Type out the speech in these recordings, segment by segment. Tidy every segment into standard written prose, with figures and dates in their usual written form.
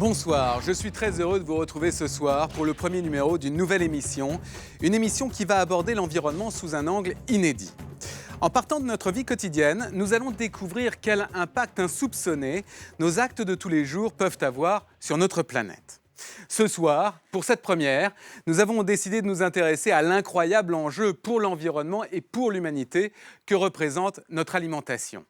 Bonsoir, je suis très heureux de vous retrouver ce soir pour le premier numéro d'une nouvelle émission. Une émission qui va aborder l'environnement sous un angle inédit. En partant de notre vie quotidienne, nous allons découvrir quel impact insoupçonné nos actes de tous les jours peuvent avoir sur notre planète. Ce soir, pour cette première, nous avons décidé de nous intéresser à l'incroyable enjeu pour l'environnement et pour l'humanité que représente notre alimentation.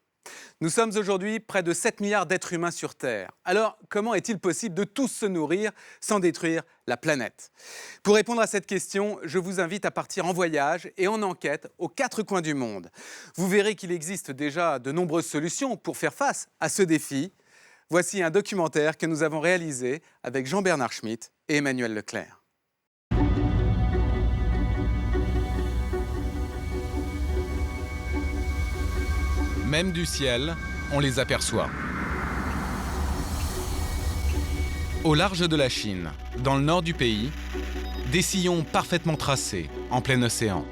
Nous sommes aujourd'hui près de 7 milliards d'êtres humains sur Terre. Alors, comment est-il possible de tous se nourrir sans détruire la planète? Pour répondre à cette question, je vous invite à partir en voyage et en enquête aux 4 coins du monde. Vous verrez qu'il existe déjà de nombreuses solutions pour faire face à ce défi. Voici un documentaire que nous avons réalisé avec Jean-Bernard Schmitt et Emmanuel Leclerc. Même du ciel, on les aperçoit. Au large de la Chine, dans le nord du pays, des sillons parfaitement tracés en plein océan.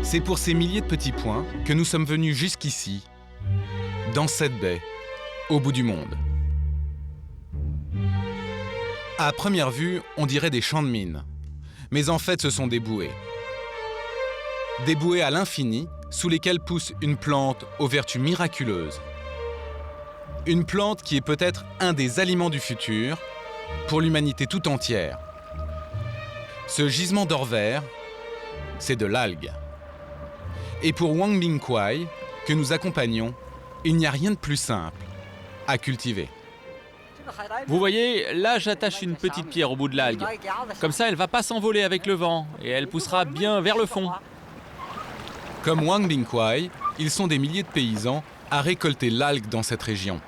C'est pour ces milliers de petits points que nous sommes venus jusqu'ici, dans cette baie, au bout du monde. À première vue, on dirait des champs de mines. Mais en fait, ce sont des bouées. Des bouées à l'infini, sous lesquelles pousse une plante aux vertus miraculeuses. Une plante qui est peut-être un des aliments du futur pour l'humanité tout entière. Ce gisement d'or vert, c'est de l'algue. Et pour Wang Mingkuai, que nous accompagnons, il n'y a rien de plus simple à cultiver. Vous voyez, là j'attache une petite pierre au bout de l'algue. Comme ça, elle ne va pas s'envoler avec le vent et elle poussera bien vers le fond. Comme Wang Mingkuai, ils sont des milliers de paysans à récolter l'algue dans cette région.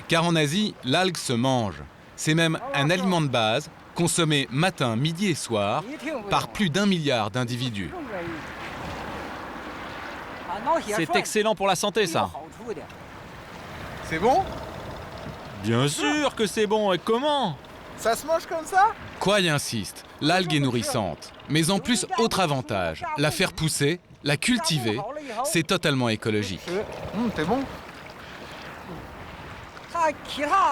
Car en Asie, l'algue se mange. C'est même un aliment de base, consommé matin, midi et soir, par plus d'1 milliard d'individus. C'est excellent pour la santé, ça. C'est bon? Bien sûr que c'est bon, et comment? Ça se mange comme ça? Kuai insiste, l'algue est nourrissante. Mais en plus, autre avantage, la faire pousser, la cultiver, c'est totalement écologique. C'est bon?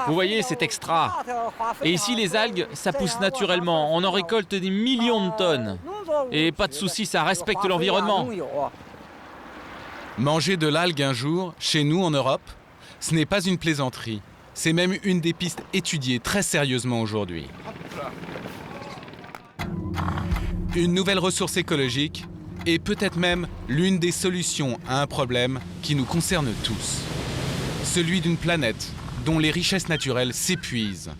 Vous voyez, c'est extra. Et ici, les algues, ça pousse naturellement. On en récolte des millions de tonnes. Et pas de souci, ça respecte l'environnement. Manger de l'algue un jour, chez nous en Europe, ce n'est pas une plaisanterie. C'est même une des pistes étudiées très sérieusement aujourd'hui. Une nouvelle ressource écologique et peut-être même l'une des solutions à un problème qui nous concerne tous. Celui d'une planète dont les richesses naturelles s'épuisent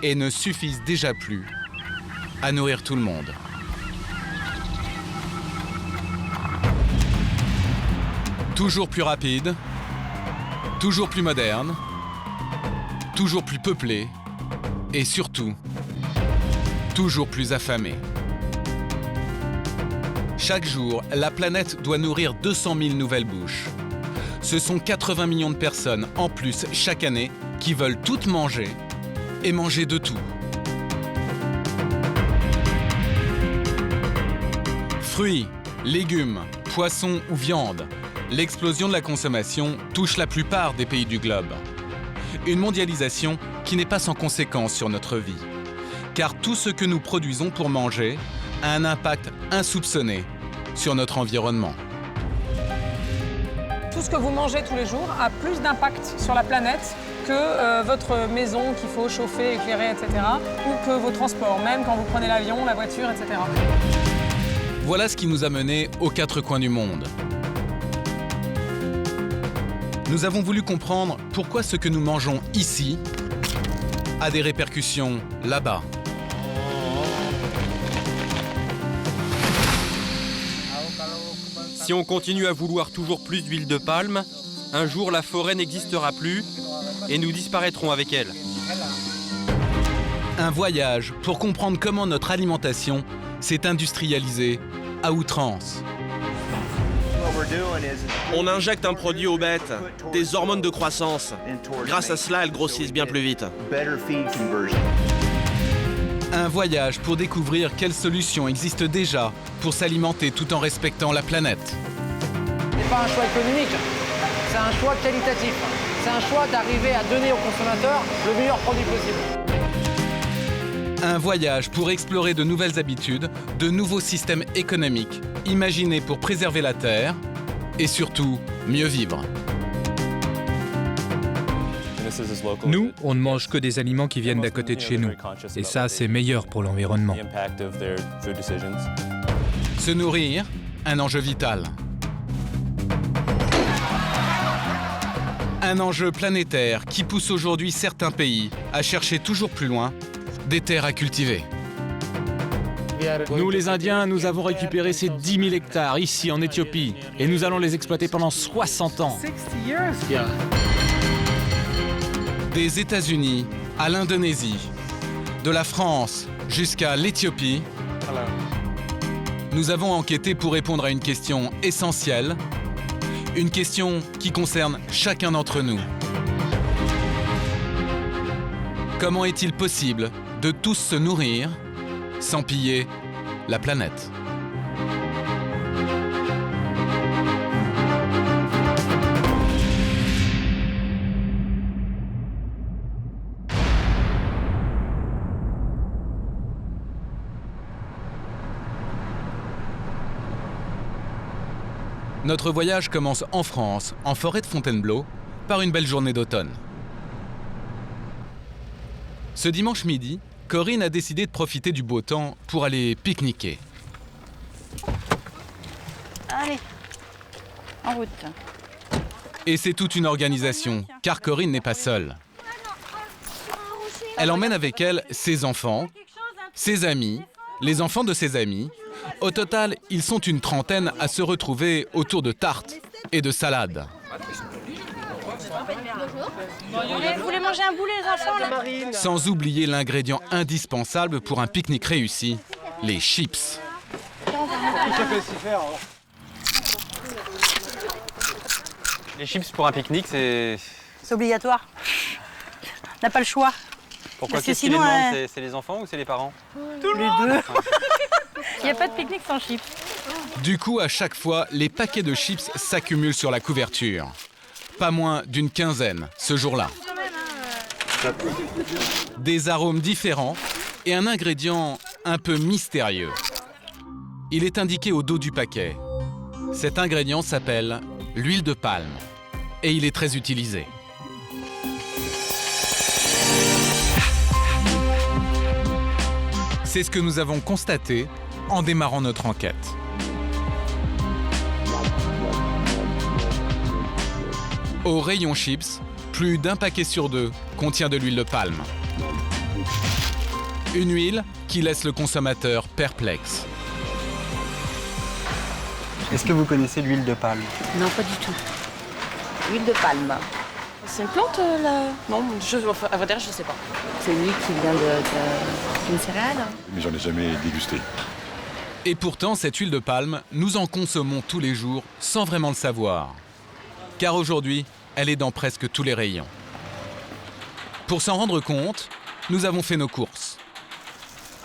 et ne suffisent déjà plus à nourrir tout le monde. Toujours plus rapide, toujours plus moderne, toujours plus peuplé et surtout, toujours plus affamé. Chaque jour, la planète doit nourrir 200 000 nouvelles bouches. Ce sont 80 millions de personnes en plus chaque année qui veulent toutes manger et manger de tout. Fruits, légumes, poissons ou viande, l'explosion de la consommation touche la plupart des pays du globe. Une mondialisation qui n'est pas sans conséquences sur notre vie. Car tout ce que nous produisons pour manger a un impact insoupçonné sur notre environnement. Tout ce que vous mangez tous les jours a plus d'impact sur la planète que votre maison qu'il faut chauffer, éclairer, etc. ou que vos transports, même quand vous prenez l'avion, la voiture, etc. Voilà ce qui nous a menés aux 4 coins du monde. Nous avons voulu comprendre pourquoi ce que nous mangeons ici a des répercussions là-bas. Si on continue à vouloir toujours plus d'huile de palme, un jour la forêt n'existera plus et nous disparaîtrons avec elle. Un voyage pour comprendre comment notre alimentation s'est industrialisée à outrance. On injecte un produit aux bêtes, des hormones de croissance. Grâce à cela, elles grossissent bien plus vite. Un voyage pour découvrir quelles solutions existent déjà pour s'alimenter tout en respectant la planète. C'est pas un choix économique, c'est un choix qualitatif. C'est un choix d'arriver à donner au consommateur le meilleur produit possible. Un voyage pour explorer de nouvelles habitudes, de nouveaux systèmes économiques, imaginés pour préserver la terre et surtout mieux vivre. Nous, on ne mange que des aliments qui viennent d'à côté de chez nous. Et ça, c'est meilleur pour l'environnement. Se nourrir, un enjeu vital. Un enjeu planétaire qui pousse aujourd'hui certains pays à chercher toujours plus loin des terres à cultiver. Nous, les Indiens, nous avons récupéré ces 10 000 hectares ici en Éthiopie et nous allons les exploiter pendant 60 ans. Des États-Unis à l'Indonésie, de la France jusqu'à l'Éthiopie, nous avons enquêté pour répondre à une question essentielle, une question qui concerne chacun d'entre nous. Comment est-il possible de tous se nourrir sans piller la planète ? Notre voyage commence en France, en forêt de Fontainebleau, par une belle journée d'automne. Ce dimanche midi, Corinne a décidé de profiter du beau temps pour aller pique-niquer. Allez, en route. Et c'est toute une organisation, car Corinne n'est pas seule. Elle emmène avec elle ses enfants, ses amis, les enfants de ses amis. Au total, ils sont une trentaine à se retrouver autour de tartes et de salades. Vous voulez manger un boulet, les enfants, là ? Sans oublier l'ingrédient indispensable pour un pique-nique réussi, les chips. Les chips pour un pique-nique, c'est obligatoire. On n'a pas le choix. Pourquoi? Parce que Qu'est-ce qui les sinon, demande? C'est les enfants ou c'est les parents? Les deux. Il n'y a pas de pique-nique sans chips. Du coup, à chaque fois, les paquets de chips s'accumulent sur la couverture. Pas moins d'une quinzaine ce jour-là. Des arômes différents et un ingrédient un peu mystérieux. Il est indiqué au dos du paquet. Cet ingrédient s'appelle l'huile de palme et il est très utilisé. C'est ce que nous avons constaté en démarrant notre enquête. Au rayon chips, plus d'un paquet sur deux contient de l'huile de palme. Une huile qui laisse le consommateur perplexe. Est-ce que vous connaissez l'huile de palme? Non, pas du tout. Huile de palme. C'est une plante, là? Non, à vrai dire, je sais pas. C'est une huile qui vient d'une céréale. Mais j'en ai jamais dégusté. Et pourtant, cette huile de palme, nous en consommons tous les jours sans vraiment le savoir. Car aujourd'hui, elle est dans presque tous les rayons. Pour s'en rendre compte, nous avons fait nos courses.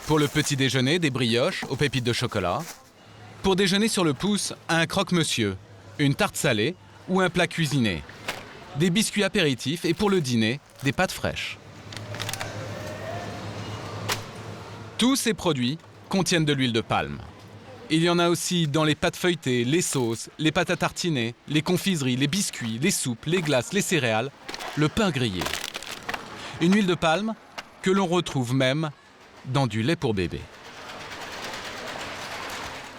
Pour le petit déjeuner, des brioches aux pépites de chocolat. Pour déjeuner sur le pouce, un croque-monsieur, une tarte salée ou un plat cuisiné. Des biscuits apéritifs et pour le dîner, des pâtes fraîches. Tous ces produits contiennent de l'huile de palme. Il y en a aussi dans les pâtes feuilletées, les sauces, les pâtes à tartiner, les confiseries, les biscuits, les soupes, les glaces, les céréales, le pain grillé. Une huile de palme que l'on retrouve même dans du lait pour bébé.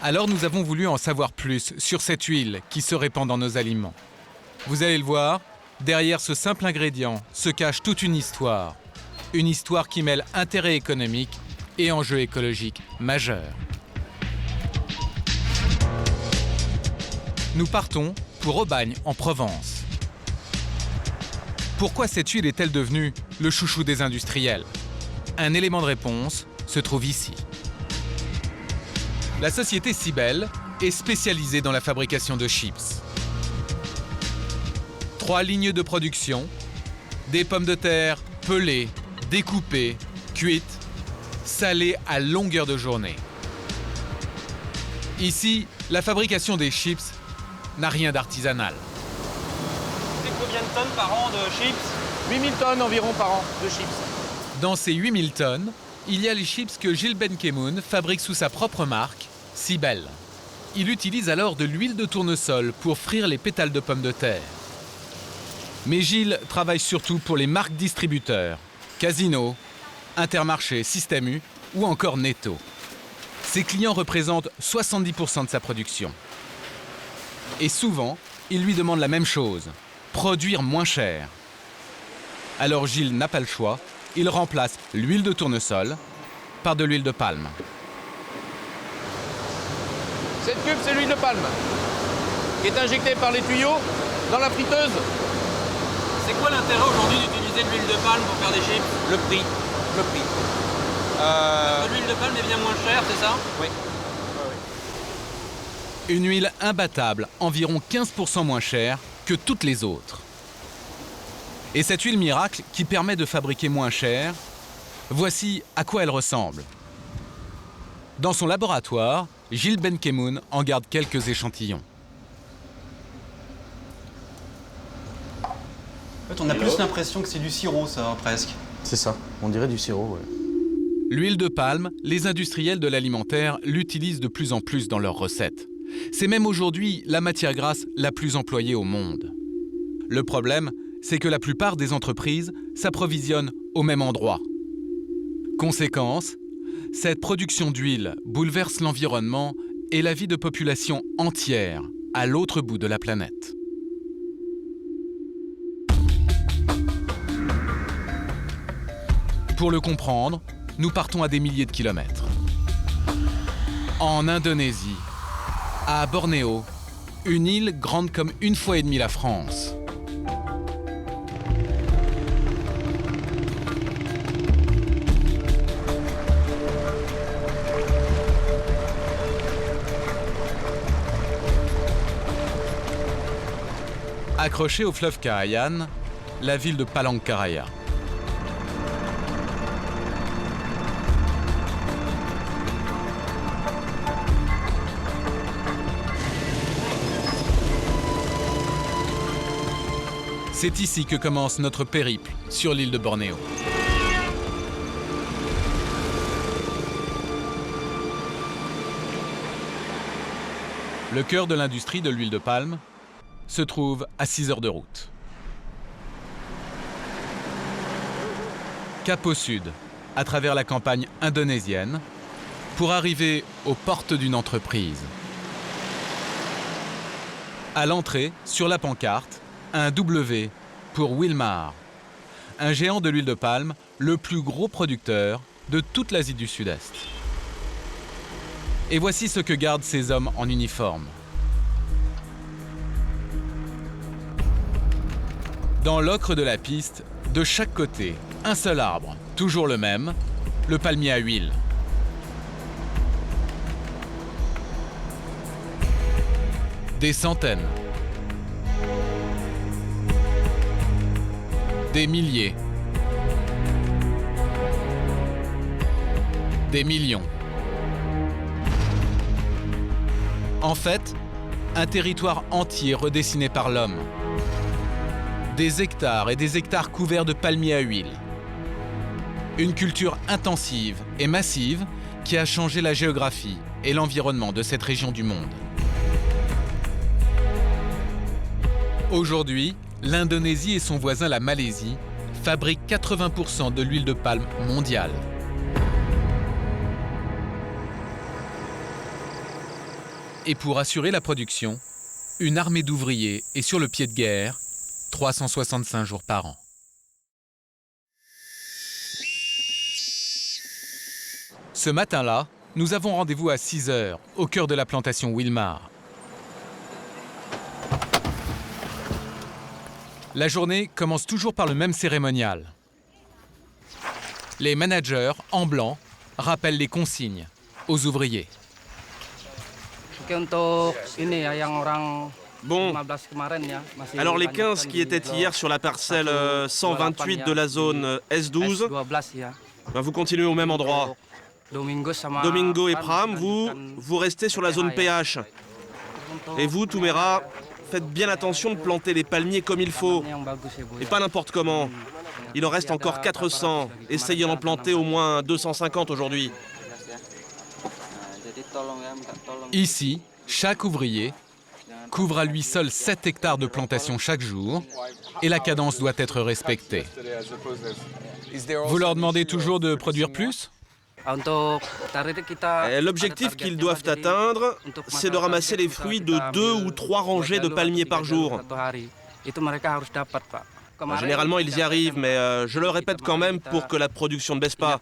Alors nous avons voulu en savoir plus sur cette huile qui se répand dans nos aliments. Vous allez le voir, derrière ce simple ingrédient se cache toute une histoire. Une histoire qui mêle intérêt économique et enjeux écologiques majeurs. Nous partons pour Aubagne, en Provence. Pourquoi cette huile est-elle devenue le chouchou des industriels? Un élément de réponse se trouve ici. La société Cybelle est spécialisée dans la fabrication de chips. 3 lignes de production, des pommes de terre pelées, découpées, cuites, salées à longueur de journée. Ici, la fabrication des chips n'a rien d'artisanal. combien de tonnes par an de chips? 8000 tonnes environ par an de chips. Dans ces 8000 tonnes, il y a les chips que Gilles Benkemoun fabrique sous sa propre marque, Cybelle. Il utilise alors de l'huile de tournesol pour frire les pétales de pommes de terre. Mais Gilles travaille surtout pour les marques distributeurs, Casino, Intermarché, Système U ou encore Netto. Ses clients représentent 70% de sa production. Et souvent, ils lui demandent la même chose, produire moins cher. Alors Gilles n'a pas le choix, il remplace l'huile de tournesol par de l'huile de palme. Cette cube, c'est l'huile de palme qui est injectée par les tuyaux dans la friteuse. C'est quoi l'intérêt aujourd'hui d'utiliser de l'huile de palme pour faire des chips? Le prix. Parce que l'huile de palme est bien moins chère, c'est ça? Oui. Une huile imbattable, environ 15% moins chère que toutes les autres. Et cette huile miracle qui permet de fabriquer moins cher, voici à quoi elle ressemble. Dans son laboratoire, Gilles Benkemoun en garde quelques échantillons. En fait, on a plus l'impression que c'est du sirop, ça, presque. C'est ça, on dirait du sirop, ouais. L'huile de palme, les industriels de l'alimentaire l'utilisent de plus en plus dans leurs recettes. C'est même aujourd'hui la matière grasse la plus employée au monde. Le problème, c'est que la plupart des entreprises s'approvisionnent au même endroit. Conséquence, cette production d'huile bouleverse l'environnement et la vie de populations entières à l'autre bout de la planète. Pour le comprendre, nous partons à des milliers de kilomètres. En Indonésie, à Bornéo, une île grande comme 1,5 fois la France. Accrochée au fleuve Kahayan, la ville de Palangkaraya. C'est ici que commence notre périple sur l'île de Bornéo. Le cœur de l'industrie de l'huile de palme se trouve à 6 heures de route. Cap au sud, à travers la campagne indonésienne, pour arriver aux portes d'une entreprise. À l'entrée, sur la pancarte, un W pour Wilmar, un géant de l'huile de palme, le plus gros producteur de toute l'Asie du Sud-Est. Et voici ce que gardent ces hommes en uniforme. Dans l'ocre de la piste, de chaque côté, un seul arbre, toujours le même, le palmier à huile. Des centaines. Des milliers. Des millions. En fait, un territoire entier redessiné par l'homme. Des hectares et des hectares couverts de palmiers à huile. Une culture intensive et massive qui a changé la géographie et l'environnement de cette région du monde. Aujourd'hui, l'Indonésie et son voisin la Malaisie fabriquent 80% de l'huile de palme mondiale. Et pour assurer la production, une armée d'ouvriers est sur le pied de guerre 365 jours par an. Ce matin-là, nous avons rendez-vous à 6 heures, au cœur de la plantation Wilmar. La journée commence toujours par le même cérémonial. Les managers, en blanc, rappellent les consignes aux ouvriers. Bon, alors les 15 qui étaient hier sur la parcelle 128 de la zone S12, ben vous continuez au même endroit. Domingo et Pram, vous restez sur la zone PH. Et vous, Toumera, faites bien attention de planter les palmiers comme il faut, et pas n'importe comment. Il en reste encore 400. Essayez d'en planter au moins 250 aujourd'hui. Ici, chaque ouvrier couvre à lui seul 7 hectares de plantation chaque jour et la cadence doit être respectée. Vous leur demandez toujours de produire plus ? L'objectif qu'ils doivent atteindre, c'est de ramasser les fruits de 2 ou 3 rangées de palmiers par jour. Généralement, ils y arrivent, mais je le répète quand même pour que la production ne baisse pas.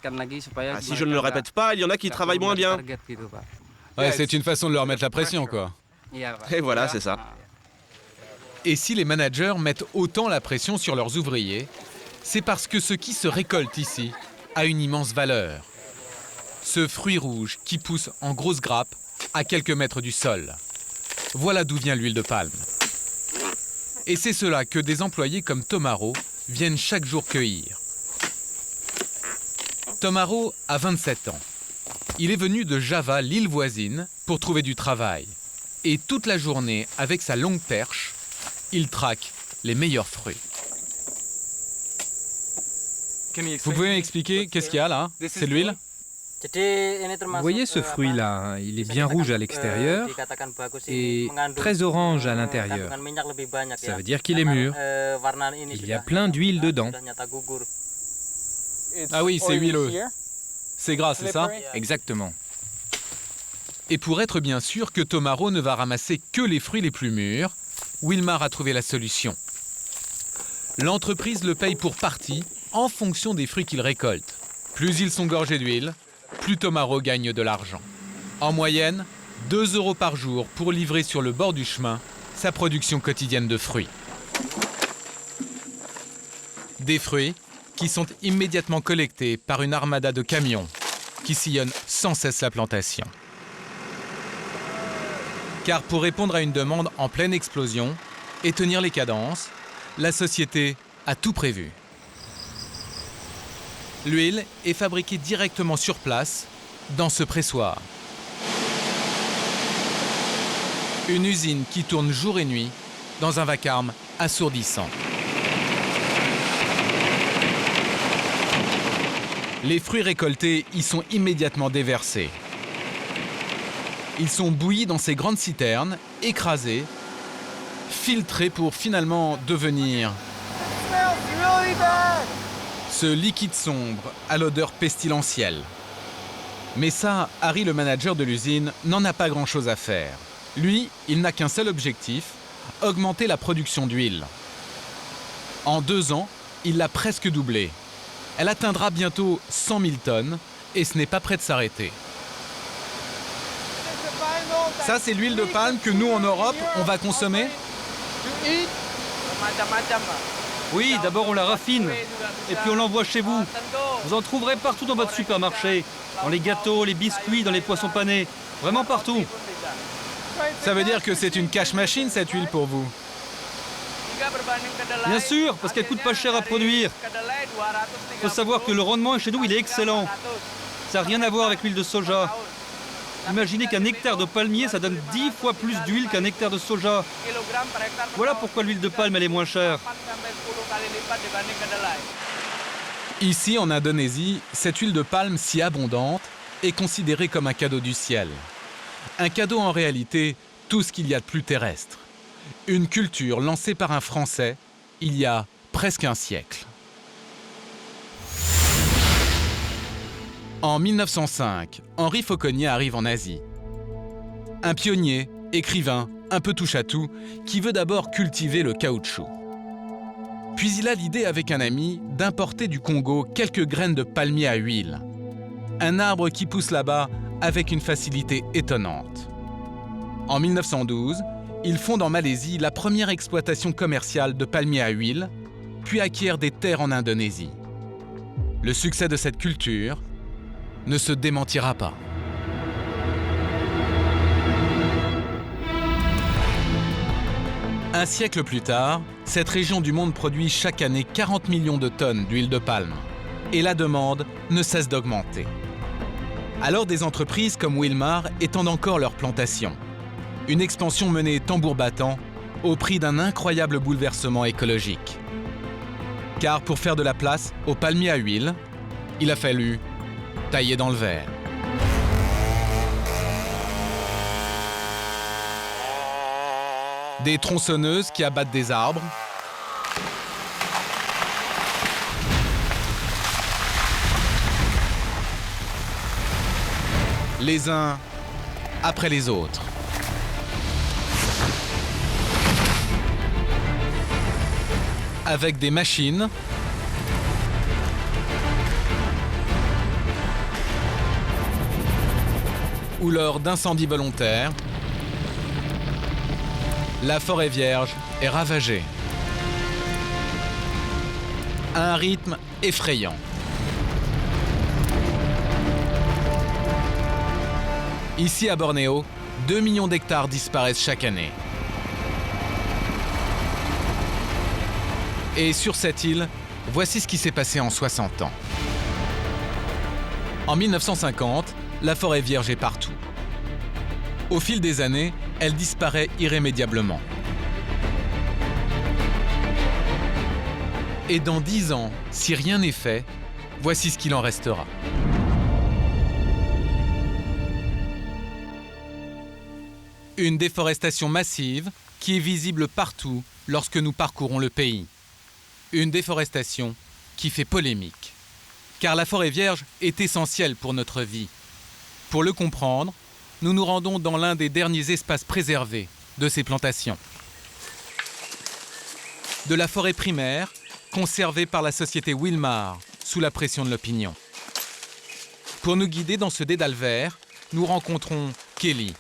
Si je ne le répète pas, il y en a qui travaillent moins bien. Ouais, c'est une façon de leur mettre la pression, quoi. Et voilà, c'est ça. Et si les managers mettent autant la pression sur leurs ouvriers, c'est parce que ce qui se récolte ici a une immense valeur. Ce fruit rouge qui pousse en grosses grappes à quelques mètres du sol. Voilà d'où vient l'huile de palme. Et c'est cela que des employés comme Tomaro viennent chaque jour cueillir. Tomaro a 27 ans. Il est venu de Java, l'île voisine, pour trouver du travail. Et toute la journée, avec sa longue perche, il traque les meilleurs fruits. Vous pouvez m'expliquer qu'est-ce qu'il y a là? C'est de l'huile? Vous voyez ce fruit-là, il est bien rouge à l'extérieur et très orange à l'intérieur. Ça veut dire qu'il est mûr. Il y a plein d'huile dedans. Ah oui, c'est huileux. C'est gras, c'est ça? Exactement. Et pour être bien sûr que Tomaro ne va ramasser que les fruits les plus mûrs, Wilmar a trouvé la solution. L'entreprise le paye pour partie en fonction des fruits qu'il récolte. Plus ils sont gorgés d'huile, plus Tomaro gagne de l'argent. En moyenne, 2 € par jour pour livrer sur le bord du chemin sa production quotidienne de fruits. Des fruits qui sont immédiatement collectés par une armada de camions qui sillonnent sans cesse la plantation. Car pour répondre à une demande en pleine explosion et tenir les cadences, la société a tout prévu. L'huile est fabriquée directement sur place, dans ce pressoir. Une usine qui tourne jour et nuit, dans un vacarme assourdissant. Les fruits récoltés y sont immédiatement déversés. Ils sont bouillis dans ces grandes citernes, écrasés, filtrés pour finalement devenir ce liquide sombre à l'odeur pestilentielle. Mais ça, Harry, le manager de l'usine, n'en a pas grand-chose à faire. Lui, il n'a qu'un seul objectif, augmenter la production d'huile. En 2 ans, il l'a presque doublée. Elle atteindra bientôt 100 000 tonnes et ce n'est pas près de s'arrêter. Ça, c'est l'huile de palme que nous, en Europe, on va consommer? Oui, d'abord on la raffine et puis on l'envoie chez vous. Vous en trouverez partout dans votre supermarché. Dans les gâteaux, les biscuits, dans les poissons panés. Vraiment partout. Ça veut dire que c'est une cash machine, cette huile, pour vous? Bien sûr, parce qu'elle coûte pas cher à produire. Il faut savoir que le rendement chez nous, il est excellent. Ça n'a rien à voir avec l'huile de soja. Imaginez qu'un hectare de palmier, ça donne 10 fois plus d'huile qu'un hectare de soja. Voilà pourquoi l'huile de palme, elle est moins chère. Ici, en Indonésie, cette huile de palme si abondante est considérée comme un cadeau du ciel. Un cadeau en réalité, tout ce qu'il y a de plus terrestre. Une culture lancée par un Français il y a presque un siècle. En 1905, Henri Fauconnier arrive en Asie. Un pionnier, écrivain, un peu touche-à-tout, qui veut d'abord cultiver le caoutchouc. Puis il a l'idée avec un ami d'importer du Congo quelques graines de palmier à huile. Un arbre qui pousse là-bas avec une facilité étonnante. En 1912, il fonde en Malaisie la première exploitation commerciale de palmier à huile, puis acquiert des terres en Indonésie. Le succès de cette culture ne se démentira pas. Un siècle plus tard, cette région du monde produit chaque année 40 millions de tonnes d'huile de palme. Et la demande ne cesse d'augmenter. Alors des entreprises comme Wilmar étendent encore leurs plantations. Une expansion menée tambour battant au prix d'un incroyable bouleversement écologique. Car pour faire de la place aux palmiers à huile, il a fallu tailler dans le verre. Des tronçonneuses qui abattent des arbres. Les uns après les autres. Avec des machines ou lors d'incendies volontaires, la forêt vierge est ravagée. À un rythme effrayant. Ici à Bornéo, 2 millions d'hectares disparaissent chaque année. Et sur cette île, voici ce qui s'est passé en 60 ans. En 1950, la forêt vierge est partout. Au fil des années, elle disparaît irrémédiablement. Et dans 10 ans, si rien n'est fait, voici ce qu'il en restera. Une déforestation massive qui est visible partout lorsque nous parcourons le pays. Une déforestation qui fait polémique. Car la forêt vierge est essentielle pour notre vie. Pour le comprendre, nous nous rendons dans l'un des derniers espaces préservés de ces plantations. De la forêt primaire, conservée par la société Wilmar, sous la pression de l'opinion. Pour nous guider dans ce dédale vert, nous rencontrons Kelly,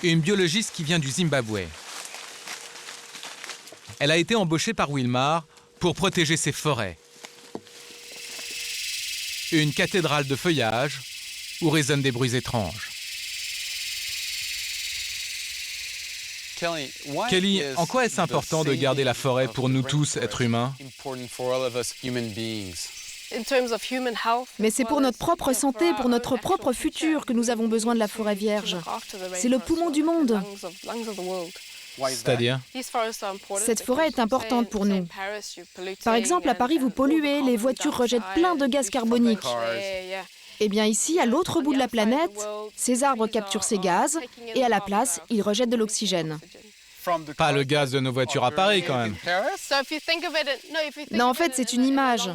une biologiste qui vient du Zimbabwe. Elle a été embauchée par Wilmar pour protéger ses forêts. Une cathédrale de feuillage où résonnent des bruits étranges. Kelly, en quoi est-ce important de garder la forêt pour nous tous, êtres humains? Mais c'est pour notre propre santé, pour notre propre futur que nous avons besoin de la forêt vierge. C'est le poumon du monde. C'est-à-dire? Cette forêt est importante pour nous. Par exemple, à Paris, vous polluez, les voitures rejettent plein de gaz carboniques. Eh bien ici, à l'autre bout de la planète, ces arbres capturent ces gaz et à la place, ils rejettent de l'oxygène. Pas le gaz de nos voitures à Paris quand même. Non, en fait, c'est une image.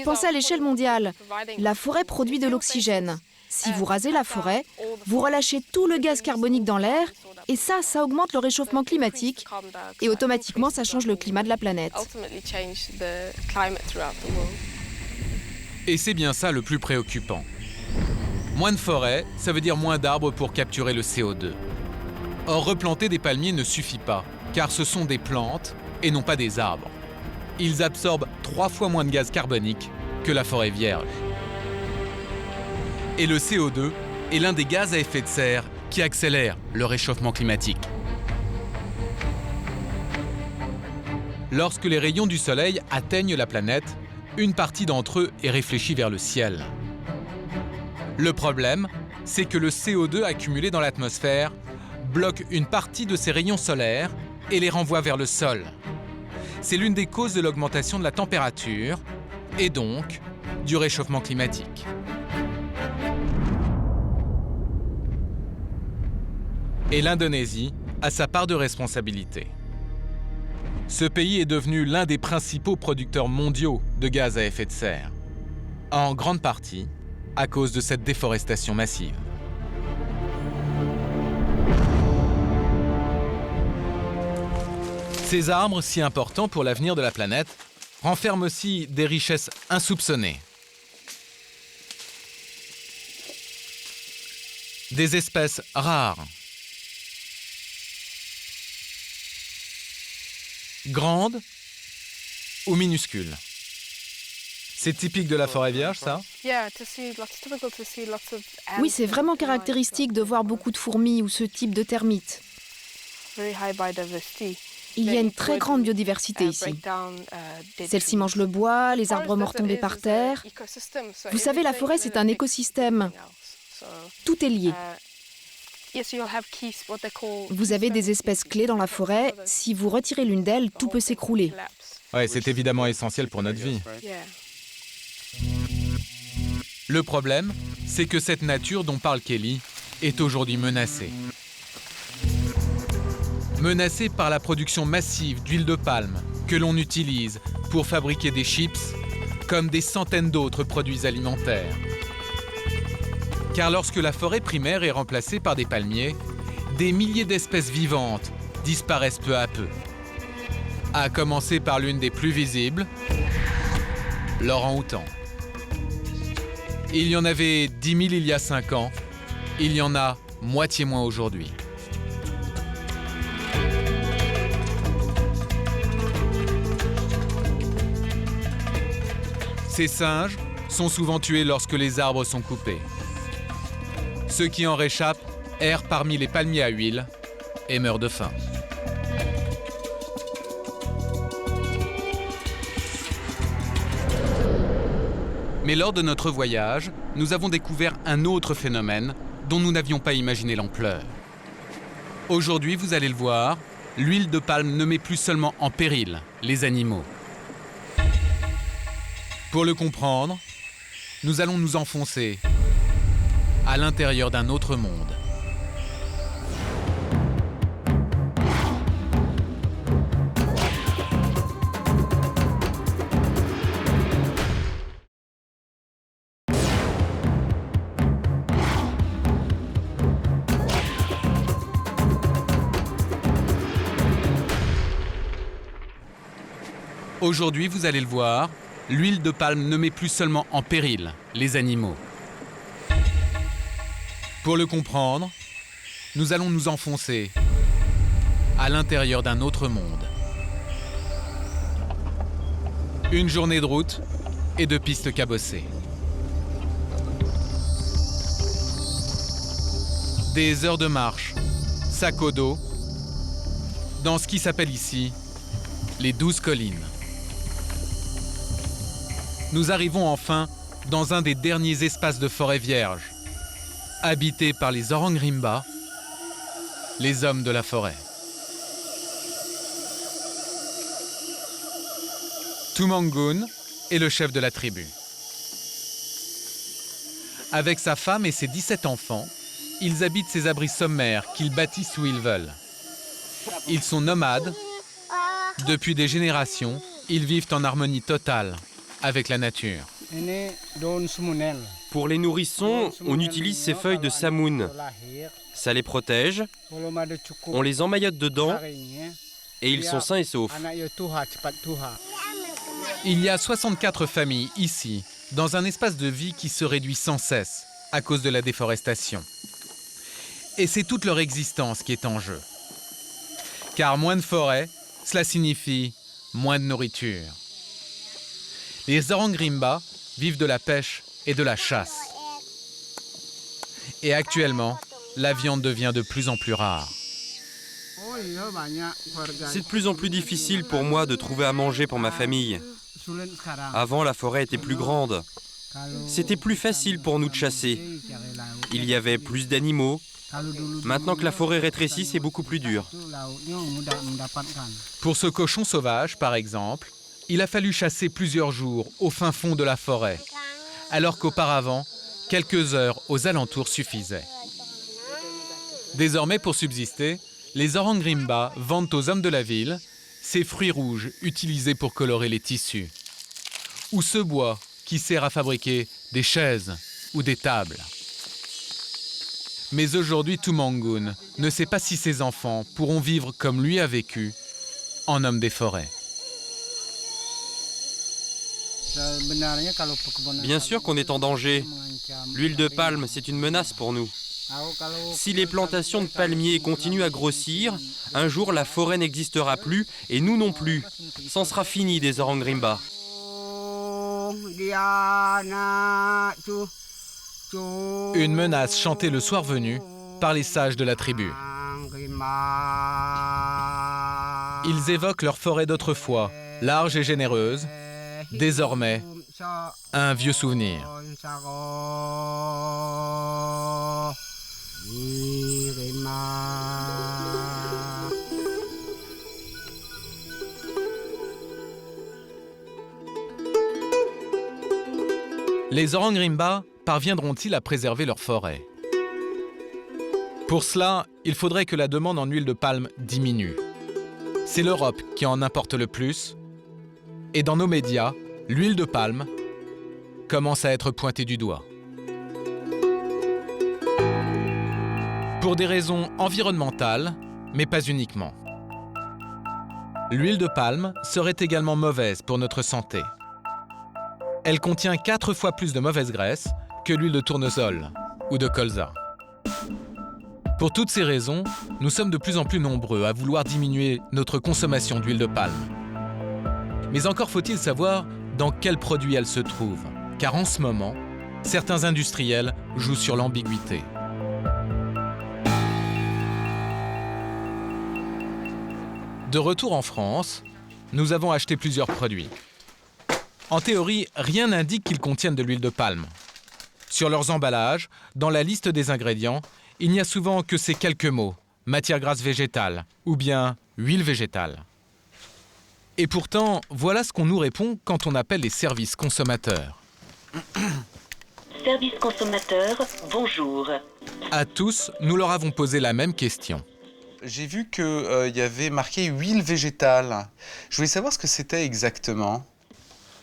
Pensez à l'échelle mondiale. La forêt produit de l'oxygène. Si vous rasez la forêt, vous relâchez tout le gaz carbonique dans l'air et ça augmente le réchauffement climatique et automatiquement, ça change le climat de la planète. Et c'est bien ça le plus préoccupant. Moins de forêt, ça veut dire moins d'arbres pour capturer le CO2. Or, replanter des palmiers ne suffit pas, car ce sont des plantes et non pas des arbres. Ils absorbent 3 fois moins de gaz carbonique que la forêt vierge. Et le CO2 est l'un des gaz à effet de serre qui accélère le réchauffement climatique. Lorsque les rayons du soleil atteignent la planète, une partie d'entre eux est réfléchie vers le ciel. Le problème, c'est que le CO2 accumulé dans l'atmosphère bloque une partie de ces rayons solaires et les renvoie vers le sol. C'est l'une des causes de l'augmentation de la température et donc du réchauffement climatique. Et l'Indonésie a sa part de responsabilité. Ce pays est devenu l'un des principaux producteurs mondiaux de gaz à effet de serre, en grande partie à cause de cette déforestation massive. Ces arbres, si importants pour l'avenir de la planète, renferment aussi des richesses insoupçonnées. Des espèces rares, grandes ou minuscules. C'est typique de la forêt vierge, ça? Oui, c'est vraiment caractéristique de voir beaucoup de fourmis ou ce type de termites. Il y a une très grande biodiversité ici. Celles-ci mangent le bois, les arbres morts tombés par terre. Vous savez, la forêt, c'est un écosystème. Tout est lié. Vous avez des espèces clés dans la forêt. Si vous retirez l'une d'elles, tout peut s'écrouler. Ouais, c'est évidemment essentiel pour notre vie. Le problème, c'est que cette nature dont parle Kelly est aujourd'hui menacée. Menacée par la production massive d'huile de palme que l'on utilise pour fabriquer des chips, comme des centaines d'autres produits alimentaires. Car lorsque la forêt primaire est remplacée par des palmiers, des milliers d'espèces vivantes disparaissent peu à peu. À commencer par l'une des plus visibles, l'orang-outan. Il y en avait 10 000 il y a 5 ans, il y en a moitié moins aujourd'hui. Ces singes sont souvent tués lorsque les arbres sont coupés. Ceux qui en réchappent errent parmi les palmiers à huile et meurent de faim. Mais lors de notre voyage, nous avons découvert un autre phénomène dont nous n'avions pas imaginé l'ampleur. Aujourd'hui, vous allez le voir, l'huile de palme ne met plus seulement en péril les animaux. Pour le comprendre, nous allons nous enfoncer à l'intérieur d'un autre monde. Aujourd'hui, vous allez le voir, l'huile de palme ne met plus seulement en péril les animaux. Pour le comprendre, nous allons nous enfoncer à l'intérieur d'un autre monde. Une journée de route et de pistes cabossées. Des heures de marche, sac au dos, dans ce qui s'appelle ici les 12 collines. Nous arrivons enfin dans un des derniers espaces de forêt vierge, habité par les Orang Rimba, les hommes de la forêt. Tumangun est le chef de la tribu. Avec sa femme et ses 17 enfants, ils habitent ces abris sommaires qu'ils bâtissent où ils veulent. Ils sont nomades. Depuis des générations, ils vivent en harmonie totale avec la nature. Pour les nourrissons, on utilise ces feuilles de samoun. Ça les protège, on les emmaillote dedans et ils sont sains et saufs. Il y a 64 familles ici, dans un espace de vie qui se réduit sans cesse à cause de la déforestation. Et c'est toute leur existence qui est en jeu. Car moins de forêt, cela signifie moins de nourriture. Les Orang Rimba vivent de la pêche et de la chasse. Et actuellement, la viande devient de plus en plus rare. C'est de plus en plus difficile pour moi de trouver à manger pour ma famille. Avant, la forêt était plus grande. C'était plus facile pour nous de chasser. Il y avait plus d'animaux. Maintenant que la forêt rétrécit, c'est beaucoup plus dur. Pour ce cochon sauvage, par exemple, il a fallu chasser plusieurs jours au fin fond de la forêt, alors qu'auparavant, quelques heures aux alentours suffisaient. Désormais, pour subsister, les Orang Rimba vendent aux hommes de la ville ces fruits rouges utilisés pour colorer les tissus, ou ce bois qui sert à fabriquer des chaises ou des tables. Mais aujourd'hui, Tumangun ne sait pas si ses enfants pourront vivre comme lui a vécu, en homme des forêts. Bien sûr qu'on est en danger. L'huile de palme, c'est une menace pour nous. Si les plantations de palmiers continuent à grossir, un jour la forêt n'existera plus et nous non plus. C'en sera fini des Orang Rimba. Une menace chantée le soir venu par les sages de la tribu. Ils évoquent leur forêt d'autrefois, large et généreuse, désormais un vieux souvenir. Les Orang Rimba parviendront-ils à préserver leur forêt? Pour cela, il faudrait que la demande en huile de palme diminue. C'est l'Europe qui en importe le plus. Et dans nos médias, l'huile de palme commence à être pointée du doigt. Pour des raisons environnementales, mais pas uniquement. L'huile de palme serait également mauvaise pour notre santé. Elle contient 4 fois plus de mauvaise graisse que l'huile de tournesol ou de colza. Pour toutes ces raisons, nous sommes de plus en plus nombreux à vouloir diminuer notre consommation d'huile de palme. Mais encore faut-il savoir dans quels produits elle se trouve, car en ce moment, certains industriels jouent sur l'ambiguïté. De retour en France, nous avons acheté plusieurs produits. En théorie, rien n'indique qu'ils contiennent de l'huile de palme. Sur leurs emballages, dans la liste des ingrédients, il n'y a souvent que ces quelques mots, matière grasse végétale ou bien huile végétale. Et pourtant, voilà ce qu'on nous répond quand on appelle les services consommateurs. Service consommateur, bonjour. À tous, nous leur avons posé la même question. J'ai vu qu'il y avait marqué huile végétale. Je voulais savoir ce que c'était exactement.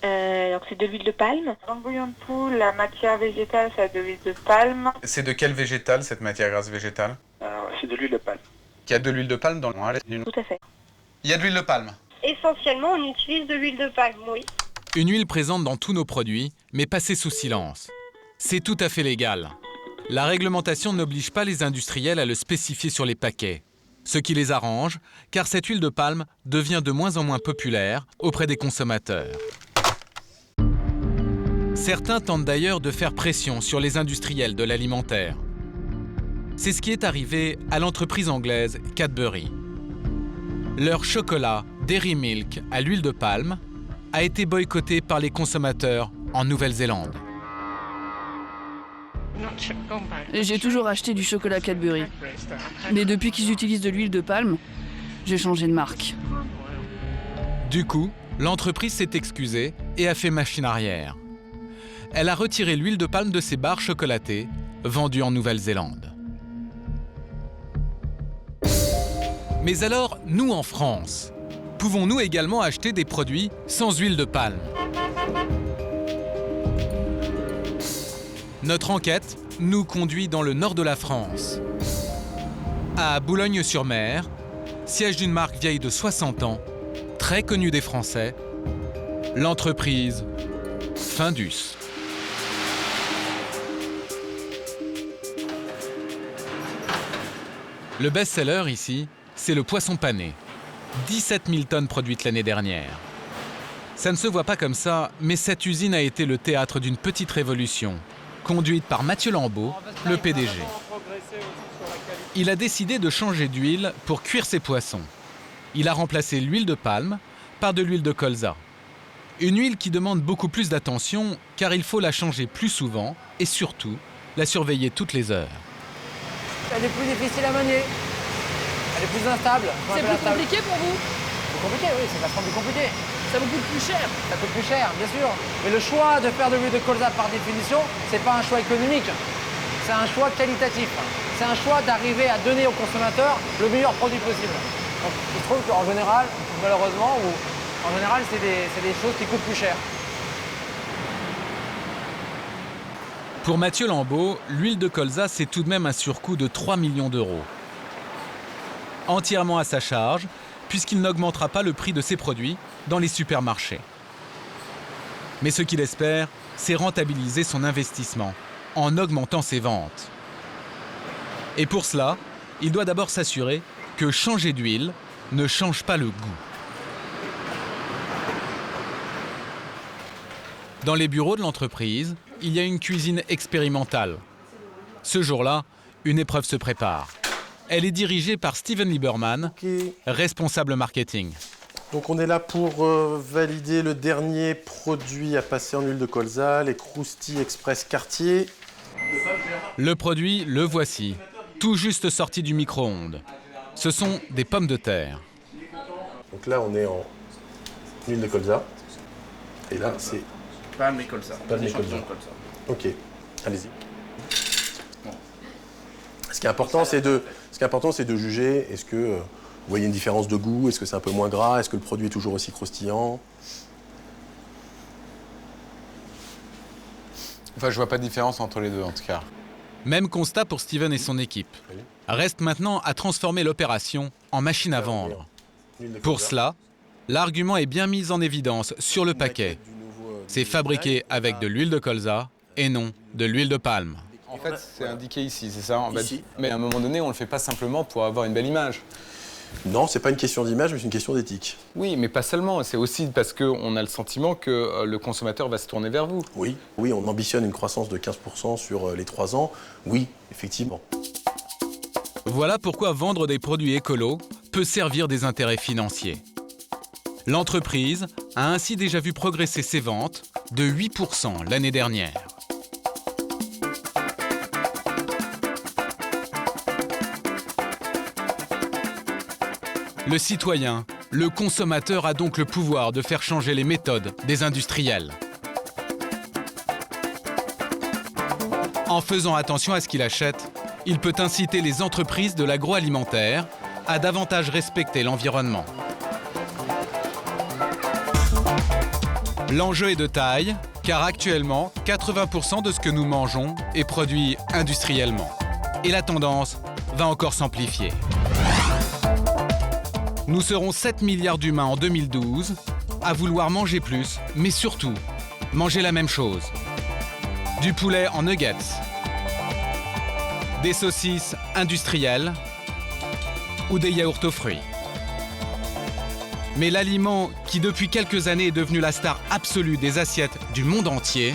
Alors c'est de l'huile de palme. Dans le bouillon de poule, la matière végétale, c'est de l'huile de palme. C'est de quel végétal, cette matière grasse végétale? C'est de l'huile de palme. Il y a de l'huile de palme dans le... Tout à fait. Il y a de l'huile de palme. Essentiellement, on utilise de l'huile de palme, oui. Une huile présente dans tous nos produits, mais passée sous silence. C'est tout à fait légal. La réglementation n'oblige pas les industriels à le spécifier sur les paquets. Ce qui les arrange, car cette huile de palme devient de moins en moins populaire auprès des consommateurs. Certains tentent d'ailleurs de faire pression sur les industriels de l'alimentaire. C'est ce qui est arrivé à l'entreprise anglaise Cadbury. Leur chocolat Dairy Milk à l'huile de palme a été boycotté par les consommateurs en Nouvelle-Zélande. J'ai toujours acheté du chocolat Cadbury. Mais depuis qu'ils utilisent de l'huile de palme, j'ai changé de marque. Du coup, l'entreprise s'est excusée et a fait machine arrière. Elle a retiré l'huile de palme de ses barres chocolatées, vendues en Nouvelle-Zélande. Mais alors, nous en France, pouvons-nous également acheter des produits sans huile de palme? Notre enquête nous conduit dans le nord de la France, à Boulogne-sur-Mer, siège d'une marque vieille de 60 ans, très connue des Français, l'entreprise Findus. Le best-seller ici, c'est le poisson pané. 17 000 tonnes produites l'année dernière. Ça ne se voit pas comme ça, mais cette usine a été le théâtre d'une petite révolution, conduite par Mathieu Lambeau, le PDG. Il a décidé de changer d'huile pour cuire ses poissons. Il a remplacé l'huile de palme par de l'huile de colza. Une huile qui demande beaucoup plus d'attention car il faut la changer plus souvent et surtout la surveiller toutes les heures. Elle est plus difficile à manier. Elle est plus instable. C'est plus compliqué pour vous? C'est compliqué, oui, c'est vachement plus compliqué. Ça vous coûte plus cher? Ça coûte plus cher, bien sûr. Mais le choix de faire de l'huile de colza par définition, c'est pas un choix économique. C'est un choix qualitatif. C'est un choix d'arriver à donner aux consommateurs le meilleur produit possible. Donc, il se trouve qu'en général, malheureusement, c'est des choses qui coûtent plus cher. Pour Mathieu Lambeau, l'huile de colza, c'est tout de même un surcoût de 3 millions d'euros. Entièrement à sa charge, puisqu'il n'augmentera pas le prix de ses produits dans les supermarchés. Mais ce qu'il espère, c'est rentabiliser son investissement en augmentant ses ventes. Et pour cela, il doit d'abord s'assurer que changer d'huile ne change pas le goût. Dans les bureaux de l'entreprise, il y a une cuisine expérimentale. Ce jour-là, une épreuve se prépare. Elle est dirigée par Steven Lieberman, responsable marketing. Donc on est là pour valider le dernier produit à passer en huile de colza, les Croustilles Express Cartier. Le produit, le voici. tout juste sorties du micro-ondes. Ce sont des pommes de terre. Donc là, on est en huile de colza. Et là, c'est... Palme et colza. Palme et colza. Ok, allez-y. Ce qui est important, c'est de juger, est-ce que vous voyez une différence de goût, est-ce que c'est un peu moins gras, est-ce que le produit est toujours aussi croustillant? Enfin, je vois pas de différence entre les deux, en tout cas. Même constat pour Steven et son équipe. Reste maintenant à transformer l'opération en machine à vendre. Pour cela, l'argument est bien mis en évidence sur le paquet. C'est fabriqué avec de l'huile de colza et non de l'huile de palme. En fait, c'est indiqué ici, c'est ça? Mais à un moment donné, on le fait pas simplement pour avoir une belle image. Non, c'est pas une question d'image, mais c'est une question d'éthique. Oui, mais pas seulement. C'est aussi parce qu'on a le sentiment que le consommateur va se tourner vers vous. Oui, on ambitionne une croissance de 15% sur les 3 ans. Oui, effectivement. Voilà pourquoi vendre des produits écolos peut servir des intérêts financiers. L'entreprise a ainsi déjà vu progresser ses ventes de 8% l'année dernière. Le citoyen, le consommateur a donc le pouvoir de faire changer les méthodes des industriels. En faisant attention à ce qu'il achète, il peut inciter les entreprises de l'agroalimentaire à davantage respecter l'environnement. L'enjeu est de taille, car actuellement, 80% de ce que nous mangeons est produit industriellement. Et la tendance va encore s'amplifier. Nous serons 7 milliards d'humains en 2012 à vouloir manger plus, mais surtout manger la même chose. Du poulet en nuggets, des saucisses industrielles ou des yaourts aux fruits. Mais l'aliment qui depuis quelques années est devenu la star absolue des assiettes du monde entier,